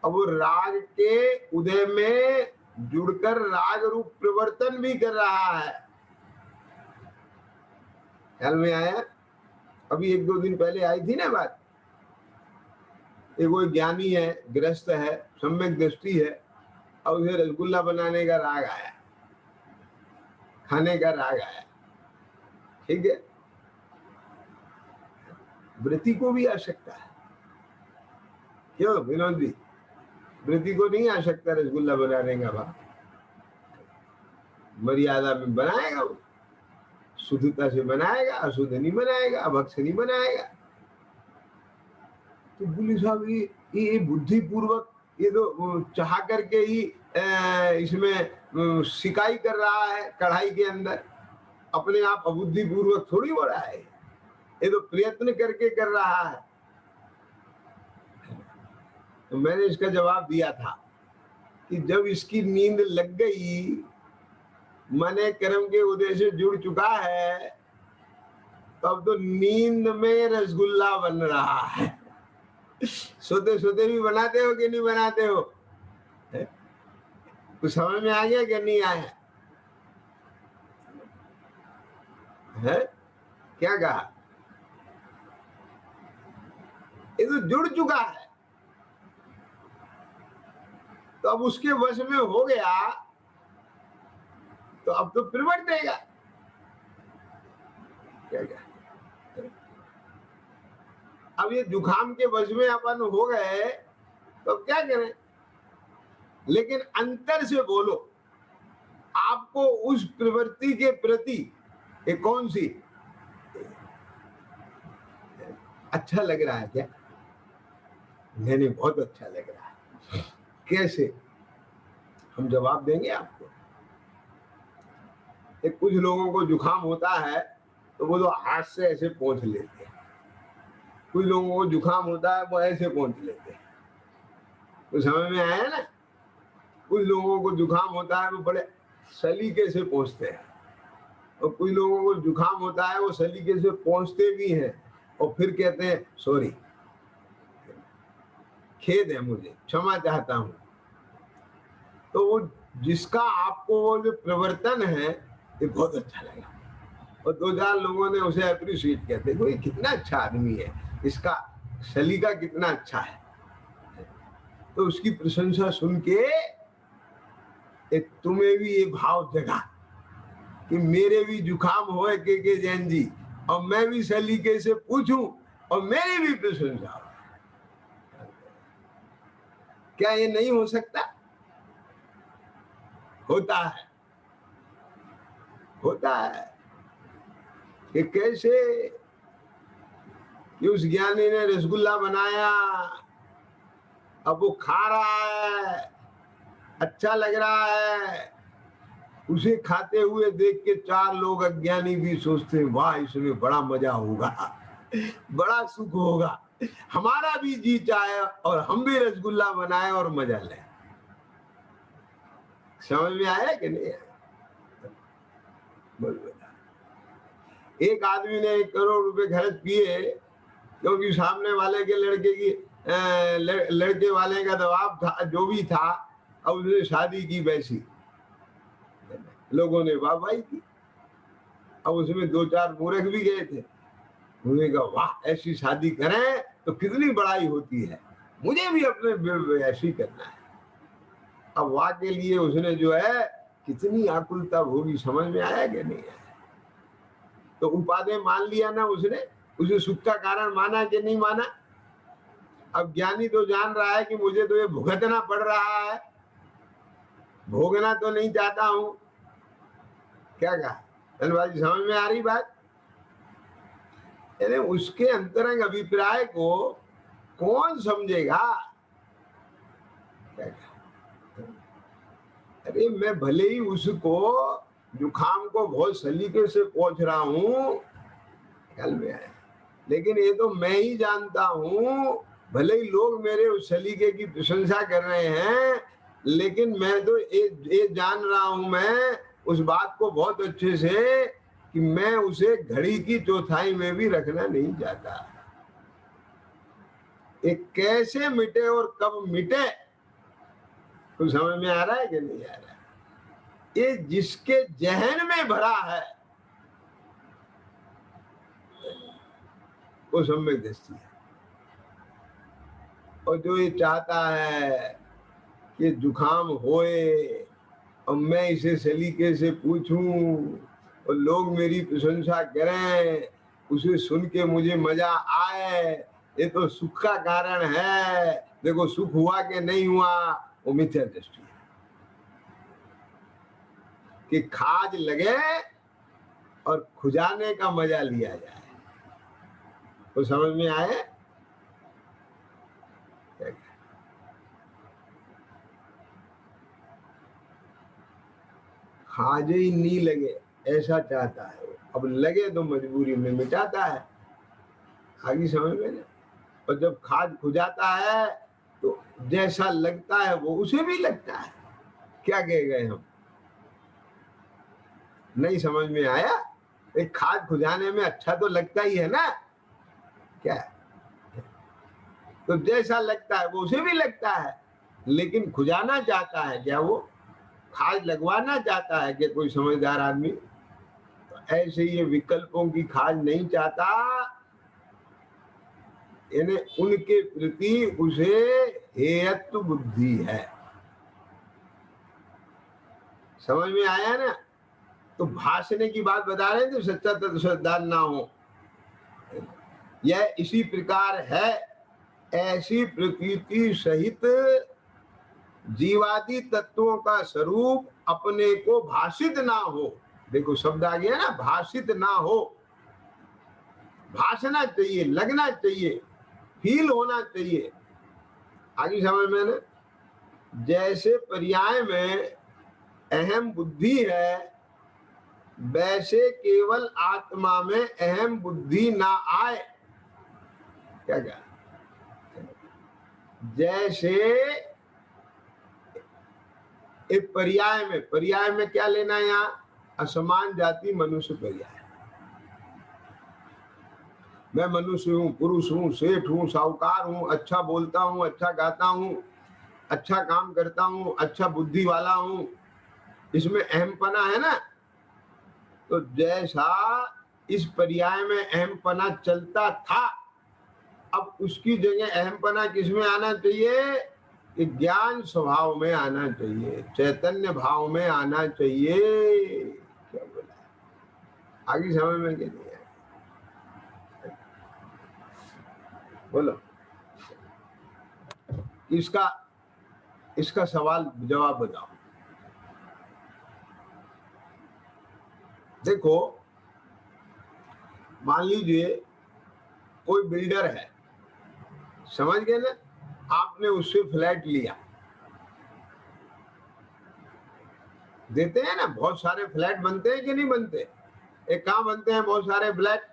अब वो राग के उदय में जुड़कर राग रूप प्रवर्तन भी कर रहा है। ख्याल में आया? अभी 1-2 दिन पहले आई थी ना बात। एक वो ज्ञानी है, गृहस्थ है, सम्यक दृष्टि है, और उसे रसगुल्ला बनाने का राग आया, खाने का राग आया। ठीक है, वृत्ति को भी आ सकता है। क्यों विनोद जी? वृत्ति को नहीं आ सकता रसगुल्ला बनाने का भाव? मर्यादा में बनाएगा, वो शुद्धता से बनाएगा, अशुद्ध नहीं बनाएगा, अभक्ष नहीं बनाएगा। तो बोले साहब ये बुद्धि पूर्वक, ये तो चाह करके ही इसमें सिकाई कर रहा है कढ़ाई के अंदर, अपने आप अबुद्धि पूर्वक थोड़ी हो रहा है, ये तो प्रयत्न करके कर रहा है। तो मैंने इसका जवाब दिया था कि जब इसकी नींद लग गई, मने कर्म के उदय से जुड़ चुका है, तब तो नींद में रसगुल्ला बन रहा है। सोते सोते भी बनाते हो कि नहीं बनाते हो? कुछ समझ में आ गया कि नहीं आया है? क्या कहा? ये तो जुड़ चुका है, तो अब उसके वश में हो गया तो अब तो प्रवर्त देगा। क्या क्या अब ये जुखाम के वश में अपन हो गए तो अब क्या करें? लेकिन अंतर से बोलो, आपको उस प्रवृत्ति के प्रति ये कौन सी अच्छा लग रहा है क्या? नहीं, बहुत अच्छा लग रहा है। कैसे? हम जवाब देंगे आपको। एक कुछ लोगों को जुखाम होता है तो वो तो हाथ से ऐसे पोंछ लेते हैं, कुछ लोगों को जुखाम होता है वो ऐसे पोंछ लेते हैं। तो समझ में आया ना? कुछ लोगों को जुखाम होता है वो बड़े सलीके से पोंछते हैं, और कुछ लोगों को जुखाम होता है वो सलीके से पोंछते भी हैं और फिर कहते हैं सॉरी, खेद है, मुझे क्षमा चाहता हूं। तो वो जिसका आपको वो जो प्रवर्तन है ये बहुत अच्छा लगा, और दो चार लोगों ने उसे अप्रिशिएट किया, देखो ये कितना अच्छा आदमी है, इसका सलीका कितना अच्छा है। तो उसकी प्रशंसा सुन के तुम्हें भी ये भाव जगा कि मेरे भी जुखाम हो के जैन जी, और मैं भी सलीके से पूछूं और मेरी भी प्रशंसा हो। क्या ये नहीं हो सकता? होता है, होता है। कि कैसे कि उस ज्ञानी ने रसगुल्ला बनाया, अब वो खा रहा है, अच्छा लग रहा है, उसे खाते हुए देख के चार लोग अज्ञानी भी सोचते हैं वाह इसमें बड़ा मजा होगा, बड़ा सुख होगा, हमारा भी जी चाहे और हम भी रसगुल्ला बनाए और मजा लें। समझ में आया कि नहीं आया? एक आदमी ने 1 करोड़ रुपए खर्च किए क्योंकि सामने वाले के लड़के की लड़के वाले का दबाव था, जो भी था, अब उसने शादी की वैसी, लोगों ने वाहवाही की। अब उसमें 2-4 मूर्ख भी गए थे, उन्होंने कहा वाह ऐसी शादी करें तो कितनी बड़ाई होती है, मुझे भी अपने ऐसी करना है। अब वाह के लिए उसने जो है कितनी आकुलता होगी, समझ में आया कि नहीं आया? तो उपादेय मान लिया ना उसने, उसे सुख का कारण माना कि नहीं माना? अब ज्ञानी तो जान रहा है कि मुझे तो ये भुगतना पड़ रहा है, भोगना तो नहीं चाहता हूं। क्या कहा धनबाद जी, समझ में आ रही बात? यानी उसके अंतरंग अभिप्राय को कौन समझेगा? क्या कहा? अरे मैं भले ही उसको जुखाम को बहुत सलीके से पोंछ रहा हूं, ख्याल में आया, लेकिन ये तो मैं ही जानता हूं, भले ही लोग मेरे उस सलीके की प्रशंसा कर रहे हैं, लेकिन मैं तो ये जान रहा हूं मैं उस बात को बहुत अच्छे से कि मैं उसे घड़ी की चौथाई में भी रखना नहीं चाहता। ये कैसे मिटे और कब मिटे तो समझ में आ रहा है कि नहीं आ रहा? ये जिसके जहन में भरा है वो सम्यक दृष्टि है, और जो ये चाहता है कि जुखाम होए और मैं इसे सलीके से पूछूं और लोग मेरी प्रशंसा करें, उसे सुन के मुझे मजा आए, ये तो सुख का कारण है, देखो सुख हुआ कि नहीं हुआ, वो मिथ्या दृष्टि है। कि खाज लगे और खुजाने का मजा लिया जाए, तो समझ में आए? खाजे ही नहीं लगे ऐसा चाहता है, अब लगे तो मजबूरी में मिटाता है। आगे समझ में ना? और जब खाद खुजाता है तो जैसा लगता है वो उसे भी लगता है। क्या कह गए हम? नहीं समझ में आया? एक खाद खुजाने में अच्छा तो लगता ही है ना? क्या? तो जैसा लगता है वो उसे भी लगता है, लेकिन खुजाना चाहता है क्या? वो खाद लगवाना चाहता है कि कोई समझदार आदमी? तो ऐसे ये विकल्पों की खाद नहीं चाहता, यानी उनके प्रति उसे हेयत्व बुद्धि है। समझ में आया ना? तो भाषने की बात बता रहे हैं तो सच्चा तत्व श्रद्धा ना हो, यह इसी प्रकार है। ऐसी प्रकृति सहित जीवादि तत्वों का स्वरूप अपने को भाषित ना हो। देखो शब्द आ गया ना, भाषित ना हो। भाषना चाहिए, लगना चाहिए, फील होना चाहिए। आगे समझ में ना? जैसे पर्याय में अहम बुद्धि है, वैसे केवल आत्मा में अहम बुद्धि ना आए। क्या क्या? जैसे एक पर्याय में क्या लेना है यहाँ? असमान जाति मनुष्य पर्याय। मैं मनुष्य हूँ, पुरुष हूँ, सेठ हूँ, साहूकार हूँ, अच्छा बोलता हूँ, अच्छा गाता हूँ, अच्छा काम करता हूँ, अच्छा बुद्धि वाला हूँ, इसमें अहमपना है ना। तो जैसा इस पर्याय में अहमपना चलता था, अब उसकी जगह अहमपना किसमें आना चाहिए? कि ज्ञान स्वभाव में आना चाहिए, चैतन्य भाव में आना चाहिए। क्या बोला? आगे समझ में क्या नहीं आया? बोलो। इसका सवाल जवाब बताओ। देखो, मान लीजिए कोई बिल्डर है, समझ गए ना? आपने उससे फ्लैट लिया, देते हैं ना, बहुत सारे फ्लैट बनते हैं कि नहीं बनते? एक कहाँ बनते हैं बहुत सारे फ्लैट?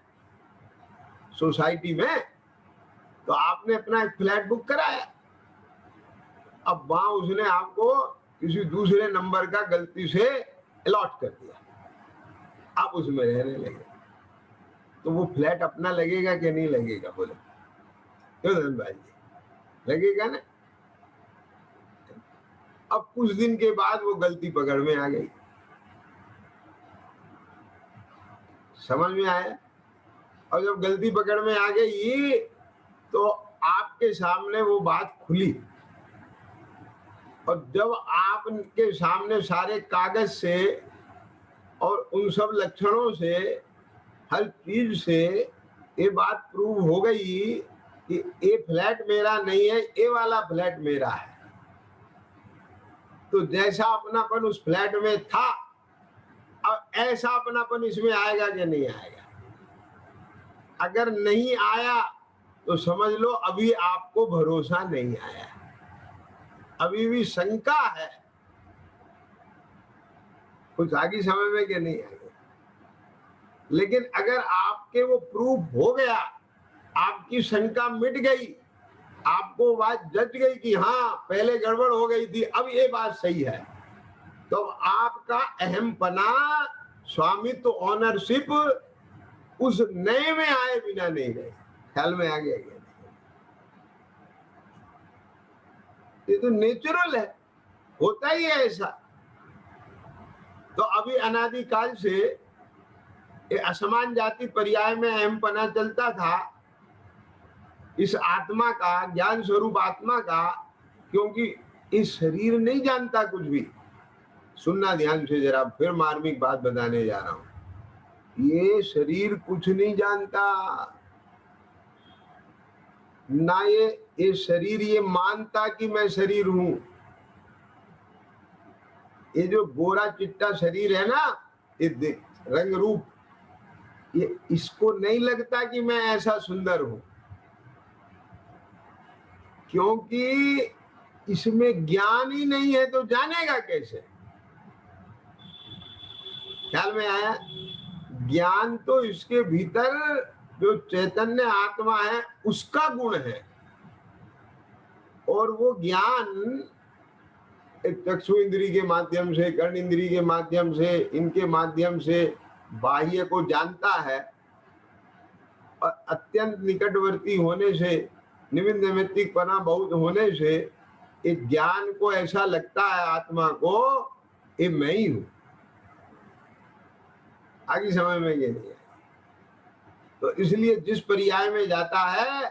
सोसाइटी में। तो आपने अपना एक फ्लैट बुक कराया, अब वहां उसने आपको किसी दूसरे नंबर का गलती से अलॉट कर दिया, आप उसमें रहने लगे, तो वो फ्लैट अपना लगेगा कि नहीं लगेगा? बोलो क्यों धन भाई? लगेगा ना। अब कुछ दिन के बाद वो गलती पकड़ में आ गई, समझ में आया? और जब गलती पकड़ में आ गई तो आपके सामने वो बात खुली, और जब आपके सामने सारे कागज से और उन सब लक्षणों से, हर चीज से ये बात प्रूव हो गई कि ये फ्लैट मेरा नहीं है, ये वाला फ्लैट मेरा है, तो जैसा अपनापन उस फ्लैट में था, अब ऐसा अपनापन इसमें आएगा कि नहीं आएगा? अगर नहीं आया तो समझ लो अभी आपको भरोसा नहीं आया, अभी भी शंका है। कुछ आगे समझ में कि नहीं आएगा? लेकिन अगर आपके वो प्रूफ हो गया, आपकी शंका मिट गई, आपको बात जच गई कि हाँ पहले गड़बड़ हो गई थी, अब ये बात सही है, तो आपका अहमपना, स्वामित्व, ऑनरशिप उस नए में आए बिना नहीं रहे। ख्याल में आ गया क्या? ये तो नेचुरल है, होता ही है ऐसा। तो अभी अनादिकाल से ये असमान जाति पर्याय में अहमपना चलता था इस आत्मा का, ज्ञान स्वरूप आत्मा का, क्योंकि इस शरीर नहीं जानता कुछ भी। सुनना ध्यान से जरा, फिर मार्मिक बात बताने जा रहा हूं। ये शरीर कुछ नहीं जानता ना, ये शरीर ये मानता कि मैं शरीर हूं। ये जो गोरा चिट्टा शरीर है ना, ये रंग रूप, ये इसको नहीं लगता कि मैं ऐसा सुंदर हूं, क्योंकि इसमें ज्ञान ही नहीं है, तो जानेगा कैसे? ख्याल में आया? ज्ञान तो इसके भीतर जो चैतन्य आत्मा है उसका गुण है, और वो ज्ञान एक चक्षु इंद्री के माध्यम से, कर्ण इंद्री के माध्यम से, इनके माध्यम से बाह्य को जानता है, और अत्यंत निकटवर्ती होने से, निमित्त नैमित्तिकपना बहुत होने से एक ज्ञान को ऐसा लगता है आत्मा को ये मैं ही हूं। आगे समझ में ये नहीं है। तो इसलिए जिस पर्याय में जाता है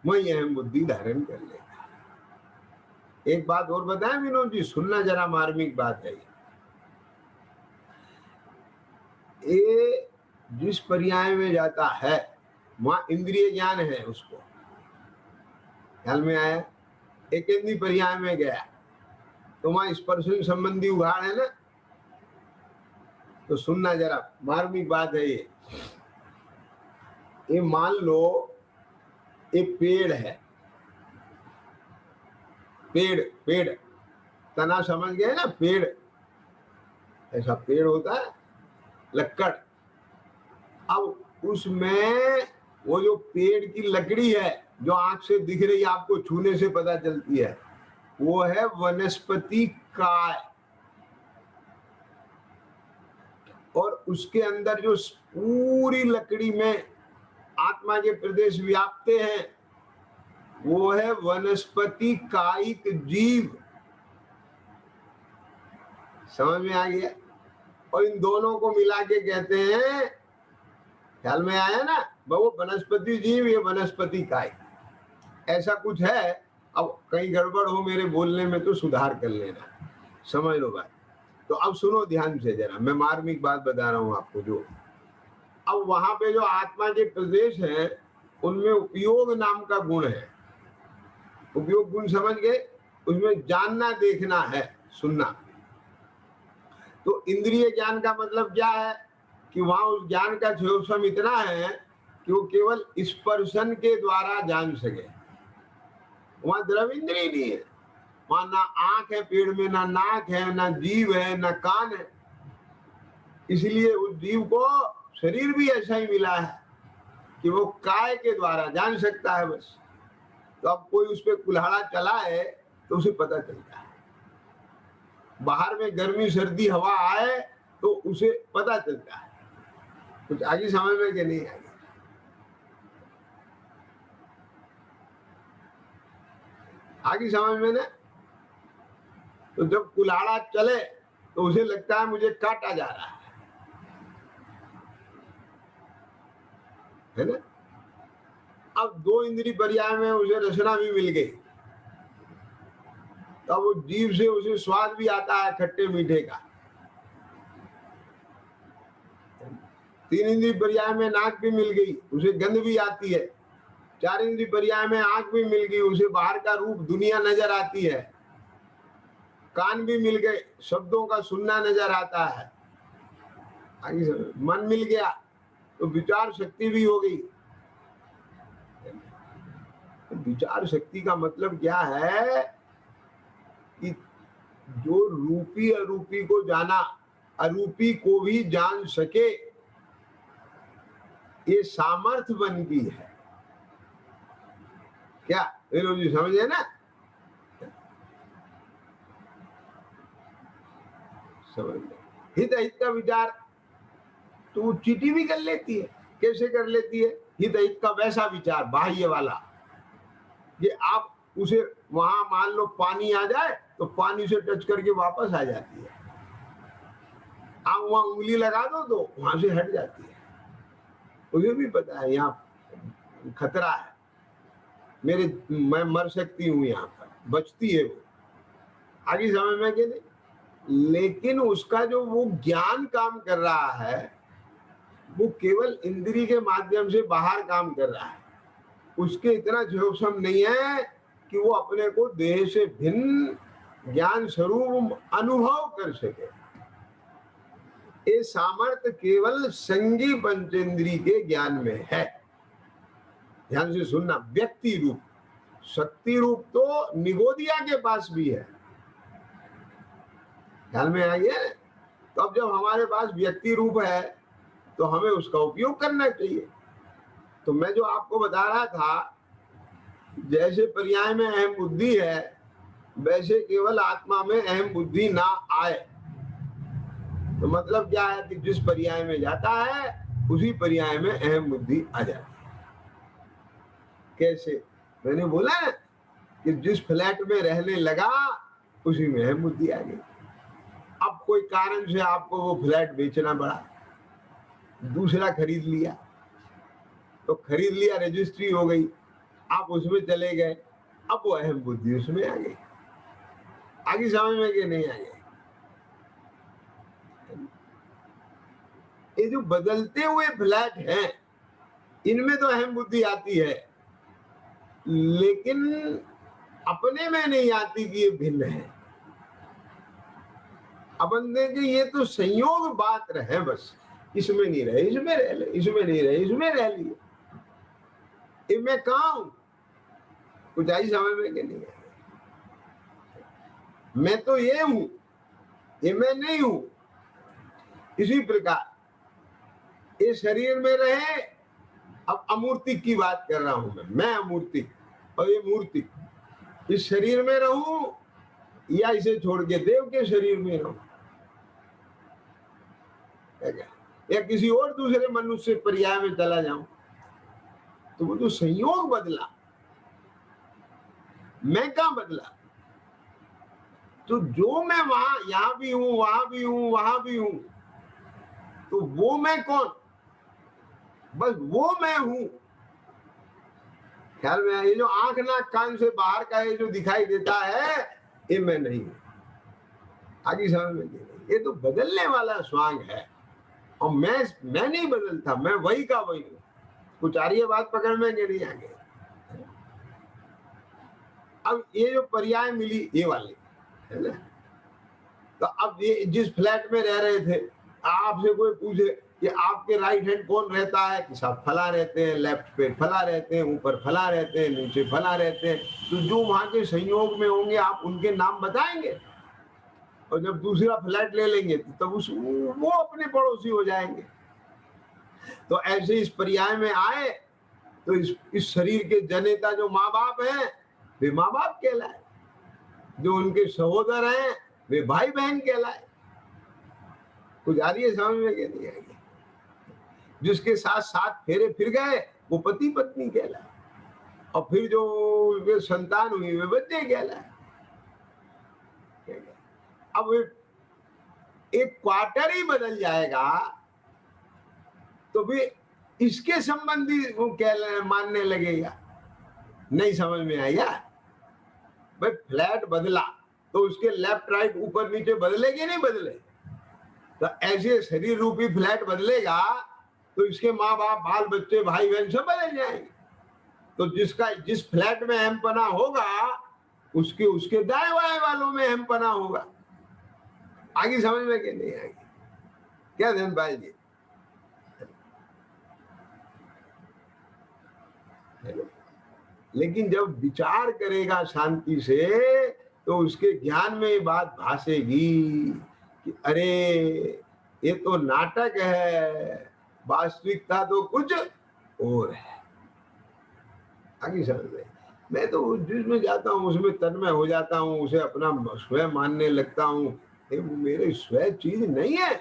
वही अहम बुद्धि धारण कर लेगा। एक बात और बताएं विनोद जी, सुनना जरा, मार्मिक बात है ये। जिस पर्याय में जाता है वहां इंद्रिय ज्ञान है, उसको ख्याल में आया। एक इंद्रिय पर्याय में गया तो वहां स्पर्शन संबंधी उघाड़ है ना। तो सुनना जरा, मार्मिक बात है ये मान लो एक पेड़ है, पेड़ पेड़ तना समझ गए ना, पेड़ ऐसा पेड़ होता है, लक्कड़। अब उसमें वो जो पेड़ की लकड़ी है जो आंख से दिख रही, आपको छूने से पता चलती है, वो है वनस्पति काय। और उसके अंदर जो पूरी लकड़ी में आत्मा के प्रदेश व्याप्ते हैं वो है वनस्पति कायिक जीव। समझ में आ गया? और इन दोनों को मिला के कहते हैं, ख्याल में आया ना, वो वनस्पति जीव, ये वनस्पति कायिक, ऐसा कुछ है। अब कहीं गड़बड़ हो मेरे बोलने में तो सुधार कर लेना, समझ लो बात। तो अब सुनो ध्यान से जरा, मैं मार्मिक बात बता रहा हूं आपको। जो अब वहां पे जो आत्मा के प्रदेश हैं उनमें उपयोग नाम का गुण है। उपयोग गुण समझ गए? उसमें जानना, देखना है, सुनना। तो इंद्रिय ज्ञान का मतलब क्या है कि वहां उस ज्ञान का क्षेत्रफल इतना है कि वो केवल स्पर्शन के द्वारा जान सके। वहां द्रव इंद्रिय नहीं है, वहां ना आंख है पेड़ में, ना नाक है, ना जीव है, ना कान है। इसलिए उस जीव को शरीर भी ऐसा ही मिला है कि वो काय के द्वारा जान सकता है बस। तो अब कोई उस पर कुल्हाड़ा चलाए तो उसे पता चलता है। बाहर में गर्मी सर्दी हवा आए तो उसे पता चलता है। कुछ आगे समझ में कि नहीं आगे? आगे समझ में ना? तो जब कुल्हाड़ा चले तो उसे लगता है मुझे काटा जा रहा है ना? अब दो इंद्रिय पर्याय में उसे रचना भी मिल गई, तो वो जीभ से उसे स्वाद भी आता है खट्टे मीठे का। तीन इंद्रिय पर्याय में नाक भी मिल गई, उसे गंध भी आती है। चार इंद्रिय पर्याय में आंख भी मिल गई, उसे बाहर का रूप दुनिया नजर आती है। कान भी मिल गए, शब्दों का सुनना नजर आता है। मन मिल गया तो विचार शक्ति भी हो गई। विचार शक्ति का मतलब क्या है कि जो रूपी अरूपी को जाना, अरूपी को भी जान सके, ये सामर्थ्य बन की है। क्या विनोद जी समझे ना? समझ हित हित का विचार तो चीटी भी कर लेती है। कैसे कर लेती है? हित हित का वैसा विचार बाह्य वाला, ये आप उसे वहां मान लो पानी आ जाए तो पानी से टच करके वापस आ जाती है। आप वहां उंगली लगा दो तो वहां से हट जाती है। उसे भी पता है यहाँ खतरा है, मैं मर सकती हूँ, यहाँ पर बचती है वो। आगे समझ में कि नहीं? लेकिन उसका जो वो ज्ञान काम कर रहा है वो केवल इंद्रिय के माध्यम से बाहर काम कर रहा है। उसके इतना जोखम नहीं है कि वो अपने को देह से भिन्न ज्ञान स्वरूप अनुभव कर सके। ये सामर्थ्य केवल संगी पंचेंद्रिय के ज्ञान में है। ध्यान से सुनना। व्यक्ति रूप, शक्ति रूप तो निगोदिया के पास भी है। ध्यान में आइए। तो अब जब हमारे पास व्यक्ति रूप है तो हमें उसका उपयोग करना चाहिए। तो मैं जो आपको बता रहा था, जैसे पर्याय में अहम बुद्धि है वैसे केवल आत्मा में अहम बुद्धि ना आए। तो मतलब क्या है कि जिस पर्याय में जाता है उसी पर्याय में अहम बुद्धि आ जाती है। कैसे? मैंने बोला कि जिस फ्लैट में रहने लगा उसी में अहम बुद्धि आ गई। अब कोई कारण से आपको वो फ्लैट बेचना पड़ा, दूसरा खरीद लिया, तो खरीद लिया, रजिस्ट्री हो गई, आप उसमें चले गए, अब वो अहम बुद्धि उसमें आ गई। आगे समझ में कि नहीं आ गई? ये जो बदलते हुए फ्लैट हैं, इनमें तो अहम बुद्धि आती है, लेकिन अपने में नहीं आती कि ये भिन्न है। अपन देखें ये तो संयोग बात रहे, बस इसमें नहीं रहे इसमें रह ले, इसमें नहीं रहे इसमें रह लिए। ये मैं कहाँ हूं? कुछ आई समझ में कि नहीं? मैं तो ये हूं, ये मैं नहीं हूं। इसी प्रकार ये शरीर में रहे, अब अमूर्तिक की बात कर रहा हूं मैं अमूर्तिक और ये मूर्तिक। इस शरीर में रहूं या इसे छोड़ के देव के शरीर में रहूं, या किसी और दूसरे मनुष्य पर्याय में चला जाऊं, तो वो जो संयोग बदला, मैं कहां बदला? तो जो मैं वहां, यहां भी हूं, वहां भी हूं, वहां भी हूं, तो वो मैं कौन? बस वो मैं हूं। ख्याल में ये जो आंख नाक कान से बाहर का ये जो दिखाई देता है, ये मैं नहीं हूं। आगे समझ में नहीं, ये तो बदलने वाला स्वांग है, और मैं नहीं बदलता, मैं वही का वही हूं। कुछ आ रही है बात पकड़ में कि नहीं? आगे अब ये जो पर्याय मिली ये वाली है ना, तो अब ये जिस फ्लैट में रह रहे थे, आपसे कोई पूछे कि आपके राइट हैंड कौन रहता है, कि साहब फला रहते हैं, लेफ्ट पे फला रहते हैं, ऊपर फला रहते हैं, नीचे फला रहते हैं। तो जो वहां के संयोग में होंगे आप उनके नाम बताएंगे, और जब दूसरा फ्लैट ले लेंगे तो तब वो अपने पड़ोसी हो जाएंगे। तो ऐसे इस पर्याय में आए तो इस शरीर के जनेता जो माँ बाप हैं वे माँ बाप कहलाए, जो उनके सहोदर हैं वे भाई बहन कहलाए। कुछ आ रही है समझ में कि नहीं आएगी? जिसके साथ साथ फेरे फिर गए वो पति पत्नी कहलाए, और फिर जो वे संतान हुई वे बच्चे कहलाए। अब एक क्वार्टर ही बदल जाएगा तो भी इसके संबंधी वो मानने लगेगा। नहीं समझ में आया? भाई फ्लैट बदला तो उसके लेफ्ट राइट ऊपर नीचे बदले कि नहीं बदले? तो ऐसे शरीर रूपी फ्लैट बदलेगा तो इसके माँ बाप बाल बच्चे भाई बहन सब बदल जाएंगे। तो जिस फ्लैट में अहमपना होगा उसके दाएं बाएं वालों में अहमपना होगा। आगे समझ में कि नहीं आएगी? क्या धन पाल जी? लेकिन जब विचार करेगा शांति से तो उसके ज्ञान में ये बात भासेगी कि अरे ये तो नाटक है, वास्तविकता तो कुछ और है। आगे समझ में? मैं तो जिसमें जाता हूँ उसमें तन्मय हो जाता हूँ, उसे अपना स्वयं मानने लगता हूँ। वो मेरे स्वयं चीज नहीं है।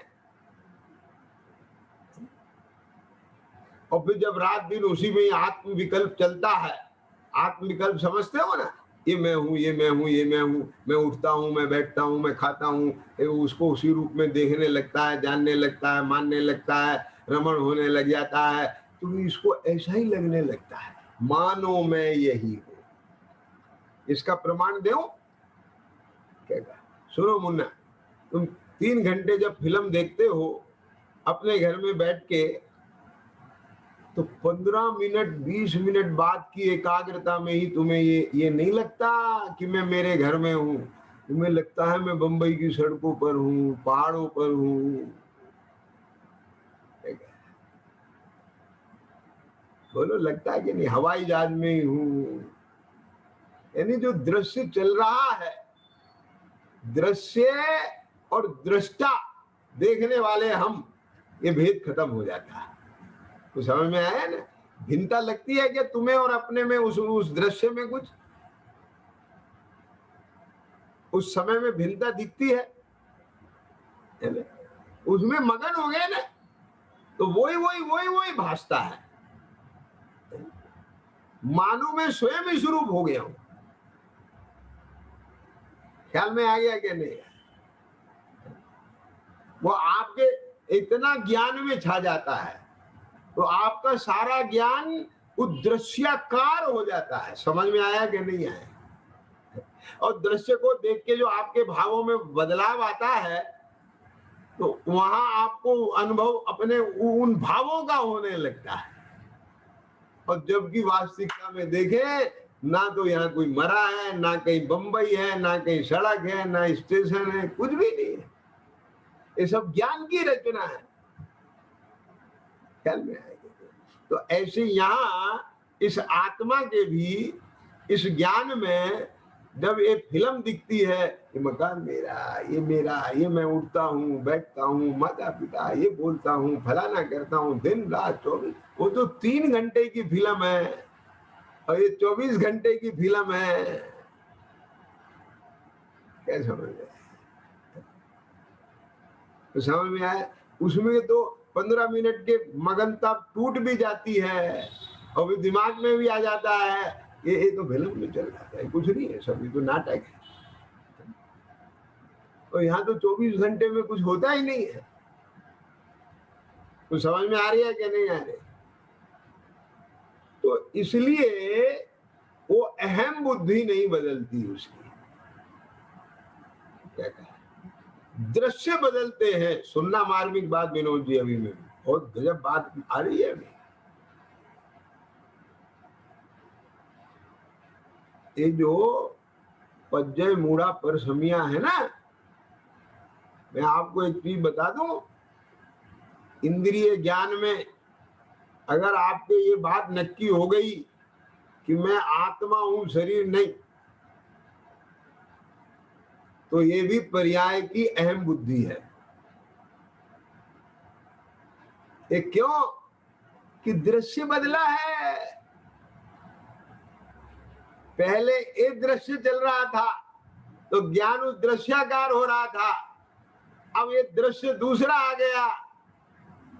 और फिर जब रात दिन उसी में आत्म विकल्प चलता है, आत्म विकल्प समझते हो ना, ये मैं हूँ, ये मैं हूँ, ये मैं हूँ, मैं उठता हूँ, मैं बैठता हूँ, मैं खाता हूँ, उसको उसी रूप में देखने लगता है, जानने लगता है, मानने लगता है, रमण होने लग जाता है। तो इसको ऐसा ही लगने लगता है, मानो मैं यही हूँ। इसका प्रमाण दो क्या? सुनो मुन्ना, तुम 3 घंटे जब फिल्म देखते हो अपने घर में बैठ के, तो 15 मिनट 20 मिनट बाद की एकाग्रता में ही तुम्हें ये नहीं लगता कि मैं मेरे घर में हूं। तुम्हें लगता है मैं बंबई की सड़कों पर हूं, पहाड़ों पर हूं। बोलो लगता है कि नहीं? हवाई जहाज में ही हूं। यानी जो दृश्य चल रहा है, दृश्य और दृष्टा देखने वाले हम, ये भेद खत्म हो जाता है। तो समझ में आया ना? भिन्नता लगती है क्या तुम्हें और अपने में? उस दृश्य में कुछ उस समय में भिन्नता दिखती है ना? उसमें मगन हो गए ना, तो वही भासता है। मानो मैं स्वयं ही स्वरूप हो गया हूं। ख्याल में आ गया क्या नहीं? वो आपके इतना ज्ञान में छा जाता है, तो आपका सारा ज्ञान वो दृश्याकार हो जाता है। समझ में आया कि नहीं आया? और दृश्य को देख के जो आपके भावों में बदलाव आता है, तो वहां आपको अनुभव अपने उन भावों का होने लगता है। और जबकि वास्तविकता में देखें, ना तो यहाँ कोई मरा है, ना कहीं बंबई है, ना कहीं सड़क है, ना स्टेशन है, कुछ भी नहीं है। ये सब ज्ञान की रचना है। ख्याल में आएगी। तो ऐसे यहाँ इस आत्मा के भी इस ज्ञान में जब एक फिल्म दिखती है कि मकान मेरा, ये मैं उठता हूँ, बैठता हूँ, माता पिता, ये बोलता हूँ, फलाना करता हूँ, दिन रात 24, वो तो 3 घंटे की फिल्म है और ये 24 घंटे की फिल्म है। क्या समझ में? तो समझ में आया? उसमें तो 15 मिनट के मगनता टूट भी जाती है और भी दिमाग में भी आ जाता है ये तो फिल्म में चल जाता है, कुछ नहीं है, सभी तो नाटक है। और यहाँ तो 24 घंटे में कुछ होता ही नहीं है। तो समझ में आ रही है कि नहीं आ रही? तो इसलिए वो अहम बुद्धि नहीं बदलती उसकी। क्या कहा? दृश्य बदलते हैं। सुनना मार्मिक बात विनोद जी, अभी में बहुत गजब बात आ रही है अभी। ये जो पज्जय मूढ़ा परसमिया है ना, मैं आपको एक चीज बता दूं, इंद्रिय ज्ञान में अगर आपके ये बात नक्की हो गई कि मैं आत्मा हूं, शरीर नहीं, तो ये भी पर्याय की अहम बुद्धि है। ये क्यों? कि दृश्य बदला है। पहले एक दृश्य चल रहा था तो ज्ञान उस दृश्याकार हो रहा था। अब ये दृश्य दूसरा आ गया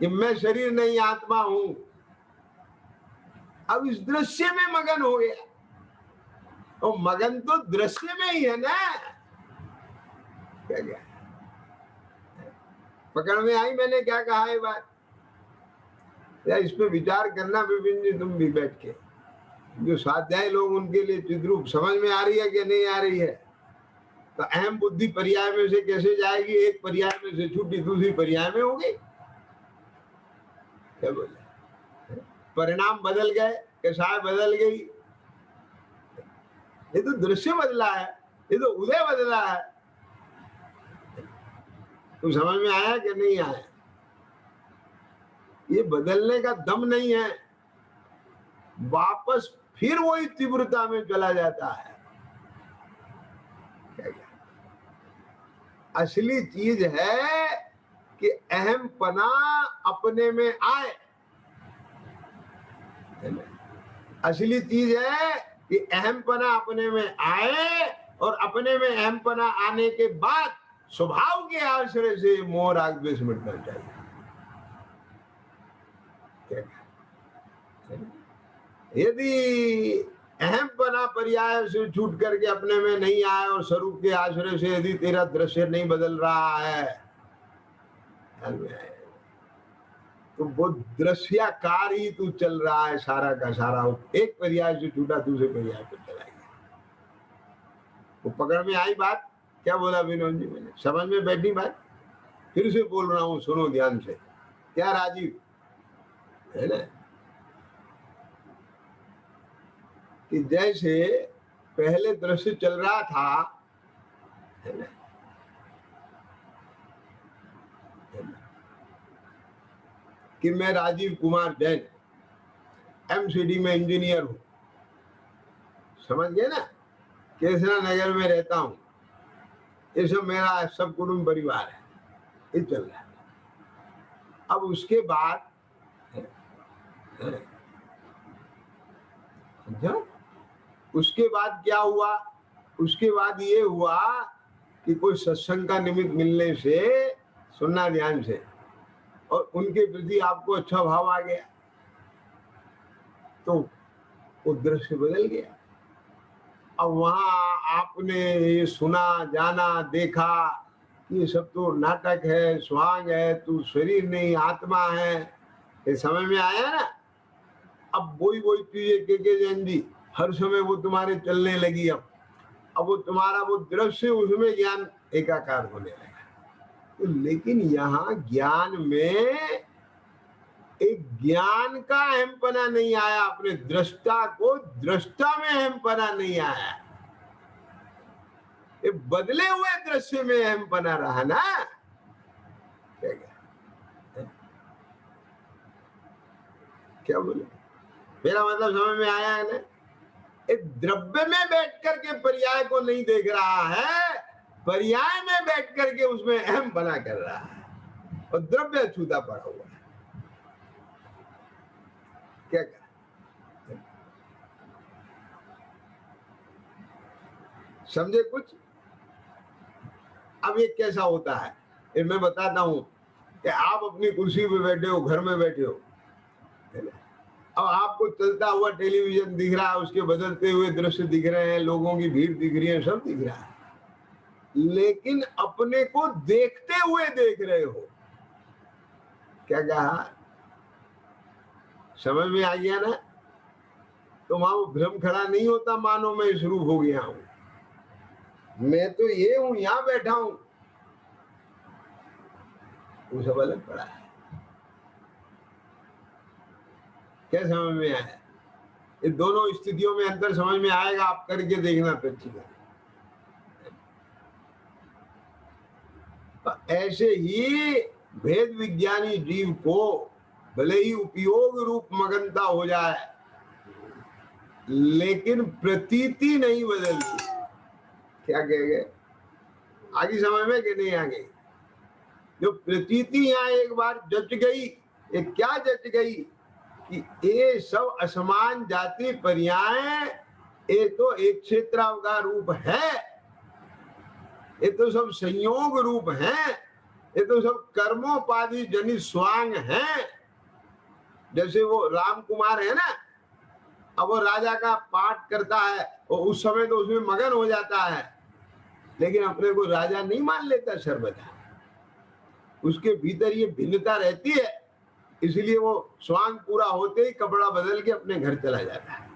कि मैं शरीर नहीं, आत्मा हूं। अब इस दृश्य में मगन हो गया। और मगन तो दृश्य में ही है ना। क्या क्या पकड़ में आई? मैंने क्या कहा है बात? या इस पे विचार करना विपिन जी, तुम भी बैठ के। जो स्वाध्याय लोग, उनके लिए चिद्रूप समझ में आ रही है कि नहीं आ रही है? तो अहम बुद्धि पर्याय में से कैसे जाएगी? एक पर्याय में से छूटी, दूसरी पर्याय में होगी। क्या बोले? परिणाम बदल गए, कसाय बदल गई। ये तो दृश्य बदला है, ये तो उदय बदला है। तो समझ में आया कि नहीं आया? ये बदलने का दम नहीं है, वापस फिर वही तीव्रता में चला जाता है। असली चीज है कि अहम पना अपने में आए। असली चीज है कि अहम पना अपने में आए और अपने में अहम पना आने के बाद स्वभाव के आश्रय से मोह राग द्वेष मिटना चाहिए। यदि अहम पना पर्याय से छूट करके अपने में नहीं आए और स्वरूप के आश्रय से यदि तेरा दृश्य नहीं बदल रहा है, तो वो दृश्याकार ही तू चल रहा है सारा का सारा। एक पर्याय से छूटा, दूसरे पर्याय पर चला गया। वो पकड़ में आई बात? क्या बोला विनोद जी? मैंने समझ में बैठी बात? फिर से बोल रहा हूं, सुनो ध्यान से। क्या राजीव, है ना, कि जैसे पहले दृश्य चल रहा था, है ना, कि मैं राजीव कुमार जैन एमसीडी में इंजीनियर हूं, समझ गए ना, केसरा नगर में रहता हूं, ये सब मेरा सब कुटुंब परिवार है, ये चल रहा है। अब उसके बाद उसके बाद क्या हुआ? उसके बाद ये हुआ कि कोई सत्संग का निमित्त मिलने से, सुनना ध्यान से, और उनके प्रति आपको अच्छा भाव आ गया, तो वो दृश्य बदल गया। अब वहां आपने ये सुना, जाना, देखा, ये सब तो नाटक है, स्वांग है, तू शरीर नहीं आत्मा है, ये समझ में आया ना? अब वही चीजें के जैन जी हर समय वो तुम्हारे चलने लगी। अब वो तुम्हारा वो दृश्य उसमें ज्ञान एकाकार होने लगा। तो लेकिन यहाँ ज्ञान में एक ज्ञान का अहमपना नहीं आया, अपने दृष्टा को दृष्टा में अहमपना नहीं आया, ये बदले हुए दृश्य में अहमपना रहा ना। क्या बोले, मेरा मतलब समझ में आया है ना? एक द्रव्य में बैठ करके पर्याय को नहीं देख रहा है, पर्याय में बैठ करके उसमें अहम बना कर रहा है और द्रव्य छूता पड़ा हुआ है। क्या समझे कुछ? अब ये कैसा होता है, ये मैं बताता हूं कि आप अपनी कुर्सी पे बैठे हो, घर में बैठे हो, अब आपको चलता हुआ टेलीविजन दिख रहा है, उसके बदलते हुए दृश्य दिख रहे हैं, लोगों की भीड़ दिख रही है, सब दिख रहा है, लेकिन अपने को देखते हुए देख रहे हो। क्या कहा, समझ में आ गया ना? तो वहां वो भ्रम खड़ा नहीं होता, मानो मैं इस रूप हो गया हूं, मैं तो ये हूं, यहां बैठा हूं, वो सब अलग पड़ा है। क्या समझ में आया? ये दोनों स्थितियों में अंतर समझ में आएगा, आप करके देखना तो अच्छी बात। ऐसे ही भेद विज्ञानी जीव को भले ही उपयोग रूप मगनता हो जाए, लेकिन प्रतीति नहीं बदलती। क्या कहेंगे, आगे समझ में कि नहीं आ गई? जो प्रतीति यहाँ एक बार जच गई, ये क्या जच गई कि ये सब असमान जाति पर्याय, ये तो एक क्षेत्रावगार रूप है, ये तो सब संयोग रूप है, ये तो सब कर्मोपाधि जनित स्वांग है। जैसे वो राम कुमार है ना, अब वो राजा का पाठ करता है, वो उस समय तो उसमें मगन हो जाता है, लेकिन अपने को राजा नहीं मान लेता सर्वदा, उसके भीतर ये भिन्नता रहती है, इसलिए वो स्वांग पूरा होते ही कपड़ा बदल के अपने घर चला जाता है।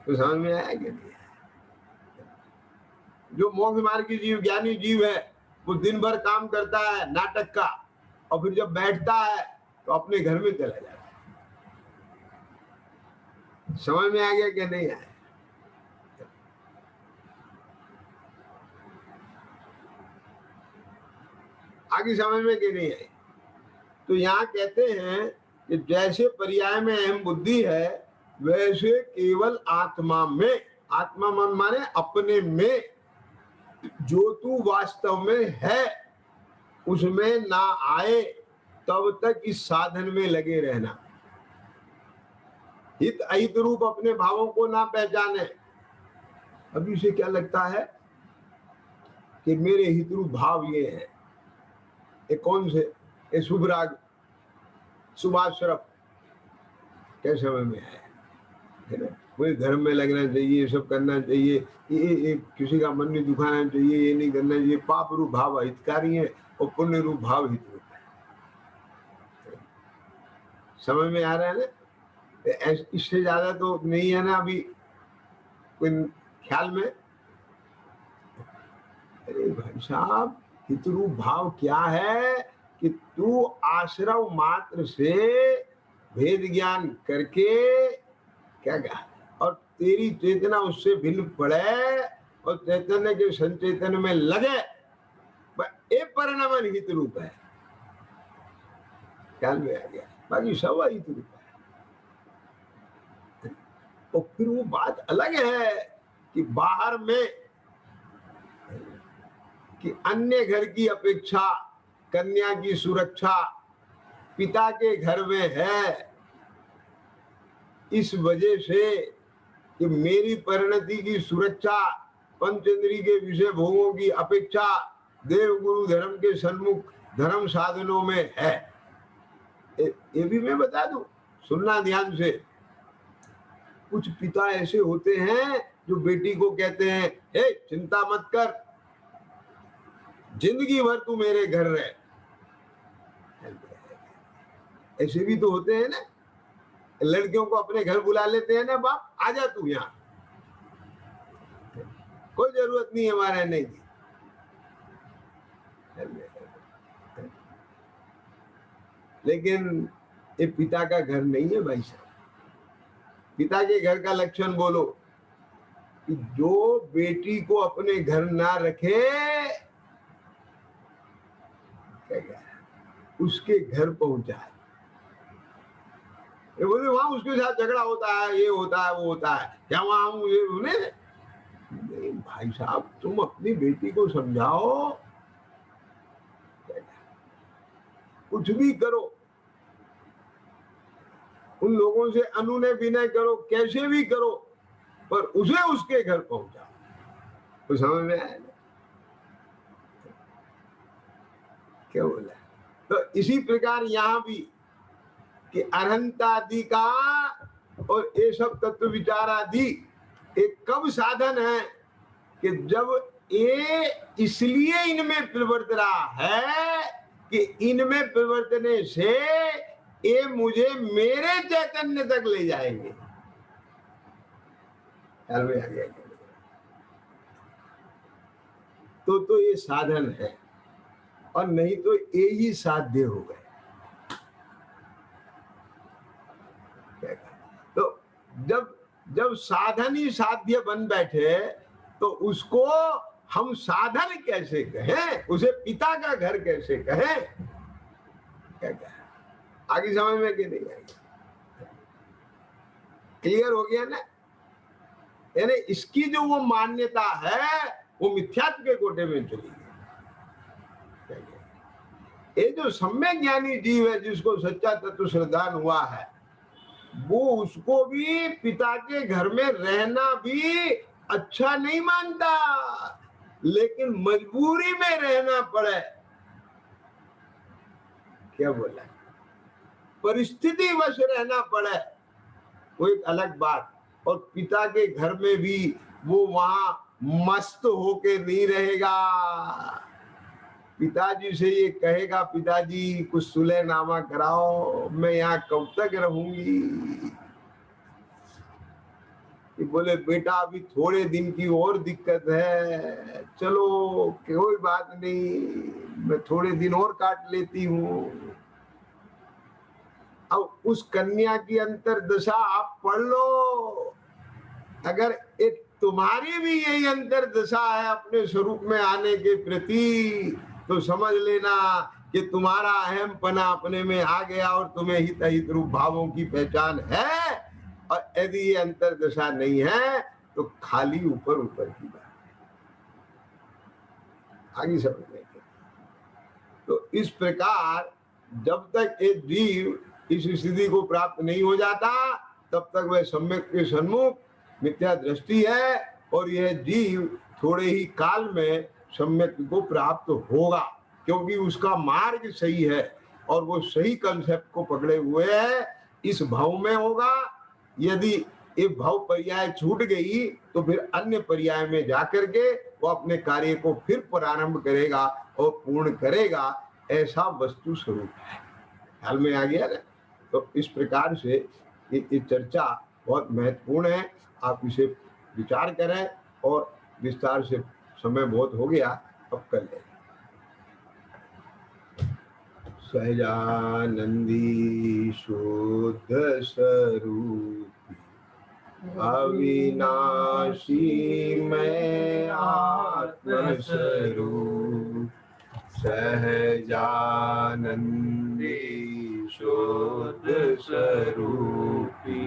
तो समझ में आया कि नहीं? जो मोक्ष मार्ग की जीव, ज्ञानी जीव है, वो दिन भर काम करता है नाटक का, और फिर जब बैठता है तो अपने घर में चला जाता है। समझ में आ गया कि नहीं आया? आगे समझ में कि नहीं आई? तो यहाँ कहते हैं कि जैसे पर्याय में अहम बुद्धि है, वैसे केवल आत्मा में, आत्मा मन माने अपने में, जो तू वास्तव में है उसमें ना आए तब तक इस साधन में लगे रहना। हित अहित रूप अपने भावों को ना पहचाने। अभी से क्या लगता है कि मेरे हित रूप भाव ये है, ये कौन से, ये शुभ राग, शुभाश्रम, क्या समझ में आया है ना? मुझे धर्म में लगना चाहिए, ये सब करना चाहिए, ये किसी का मन नहीं दुखाना चाहिए, ये नहीं करना चाहिए। पाप रूप भाव हितकारी है और पुण्य रूप भाव हित रूप है। समझ में आ रहा है ना? इससे ज्यादा तो नहीं है ना अभी कोई ख्याल में? अरे भाई साहब, हित रूप भाव क्या है कि तू आश्रव मात्र से भेद ज्ञान करके, क्या कहा, और तेरी चेतना उससे भिन्न पड़े और चैतन्य के संचेतन में लगे, ये परिणामन हित रूप है। ख्याल में आ गया? बाकी सब हित रूप है। और फिर वो बात अलग है कि बाहर में कि अन्य घर की अपेक्षा कन्या की सुरक्षा पिता के घर में है, इस वजह से कि मेरी परिणति की सुरक्षा पंचेंद्री के विषय भोगों की अपेक्षा देव गुरु धर्म के सन्मुख धर्म साधनों में है। ये भी मैं बता दूं, सुनना ध्यान से। कुछ पिता ऐसे होते हैं जो बेटी को कहते हैं, हे चिंता मत कर, जिंदगी भर तू मेरे घर रहे। ऐसे भी तो होते हैं ना। लड़कियों को अपने घर बुला लेते हैं ना, बाप आजा तू यहाँ, कोई जरूरत नहीं हमारे रहने की। लेकिन ये पिता का घर नहीं है भाई साहब। पिता के घर का लक्षण बोलो कि जो बेटी को अपने घर ना रखे उसके घर पहुंचाए। ये बोले वहां उसके साथ झगड़ा होता है, ये होता है, वो होता है, क्या वहां उन्हें नहीं। भाई साहब तुम अपनी बेटी को समझाओ, कुछ भी करो, उन लोगों से अनुनय विनय करो, कैसे भी करो, पर उसे उसके घर पहुंचाओ। तो समझ में आया ना क्या बोला। तो इसी प्रकार यहाँ भी कि अरहंतादि का और ये सब तत्व विचार आदि एक कब साधन है कि जब ये इसलिए इनमें प्रवर्त रहा है कि इनमें प्रवर्तने से ये मुझे मेरे चैतन्य तक ले जाएंगे। ख्याल में आ गया? तो ये साधन है, और नहीं तो ये ही साध्य हो गए। तो जब साधन ही साध्य बन बैठे तो उसको हम साधन कैसे कहें, उसे पिता का घर कैसे कहें? क्या कहें? आगे समझ में कि नहीं आएगी? क्लियर हो गया ना? यानी इसकी जो वो मान्यता है वो मिथ्यात्व के कोटे में चली गई। ये जो सम्यक ज्ञानी जीव है जिसको सच्चा तत्व श्रद्धान हुआ है, वो उसको भी पिता के घर में रहना भी अच्छा नहीं मानता, लेकिन मजबूरी में रहना पड़े। क्या बोला? परिस्थिति वश रहना पड़े, वो एक अलग बात। और पिता के घर में भी वो वहां मस्त होके नहीं रहेगा। पिताजी से ये कहेगा, पिताजी कुछ सुलहनामा कराओ, मैं यहाँ कब तक रहूंगी? कि बोले बेटा अभी थोड़े दिन की और दिक्कत है, चलो कोई बात नहीं, मैं थोड़े दिन और काट लेती हूँ। अब उस कन्या की अंतरदशा आप पढ़ लो। अगर एक तुम्हारी भी यही अंतरदशा है अपने स्वरूप में आने के प्रति, तो समझ लेना कि तुम्हारा अहम पना अपने में आ गया और तुम्हें हित अहित रूप भावों की पहचान है। और यदि ये अंतरदशा नहीं है तो खाली ऊपर ऊपर की बात आगे समझ लेंगे। तो इस प्रकार जब तक एक जीव इस स्थिति को प्राप्त नहीं हो जाता तब तक वह सम्यक के सन्मुख मिथ्या दृष्टि है, और यह जीव थोड़े ही काल में सम्यक को प्राप्त होगा, क्योंकि उसका मार्ग सही है और वो सही कंसेप्ट को पकड़े हुए है। इस भाव में होगा। यदि ये भाव पर्याय छूट गई तो फिर अन्य पर्याय में जाकर के वो अपने कार्य को फिर प्रारंभ करेगा और पूर्ण करेगा। ऐसा वस्तु स्वरूप है। ख्याल में आ गया ना? तो इस प्रकार से ये चर्चा बहुत महत्वपूर्ण है। आप इसे विचार करें, और विस्तार से समय बहुत हो गया, अब कर लें। सहजानंदी शुद्ध स्वरूप अविनाशी मैं आत्म स्वरूप, सहजानंदी शुद्ध स्वरूपी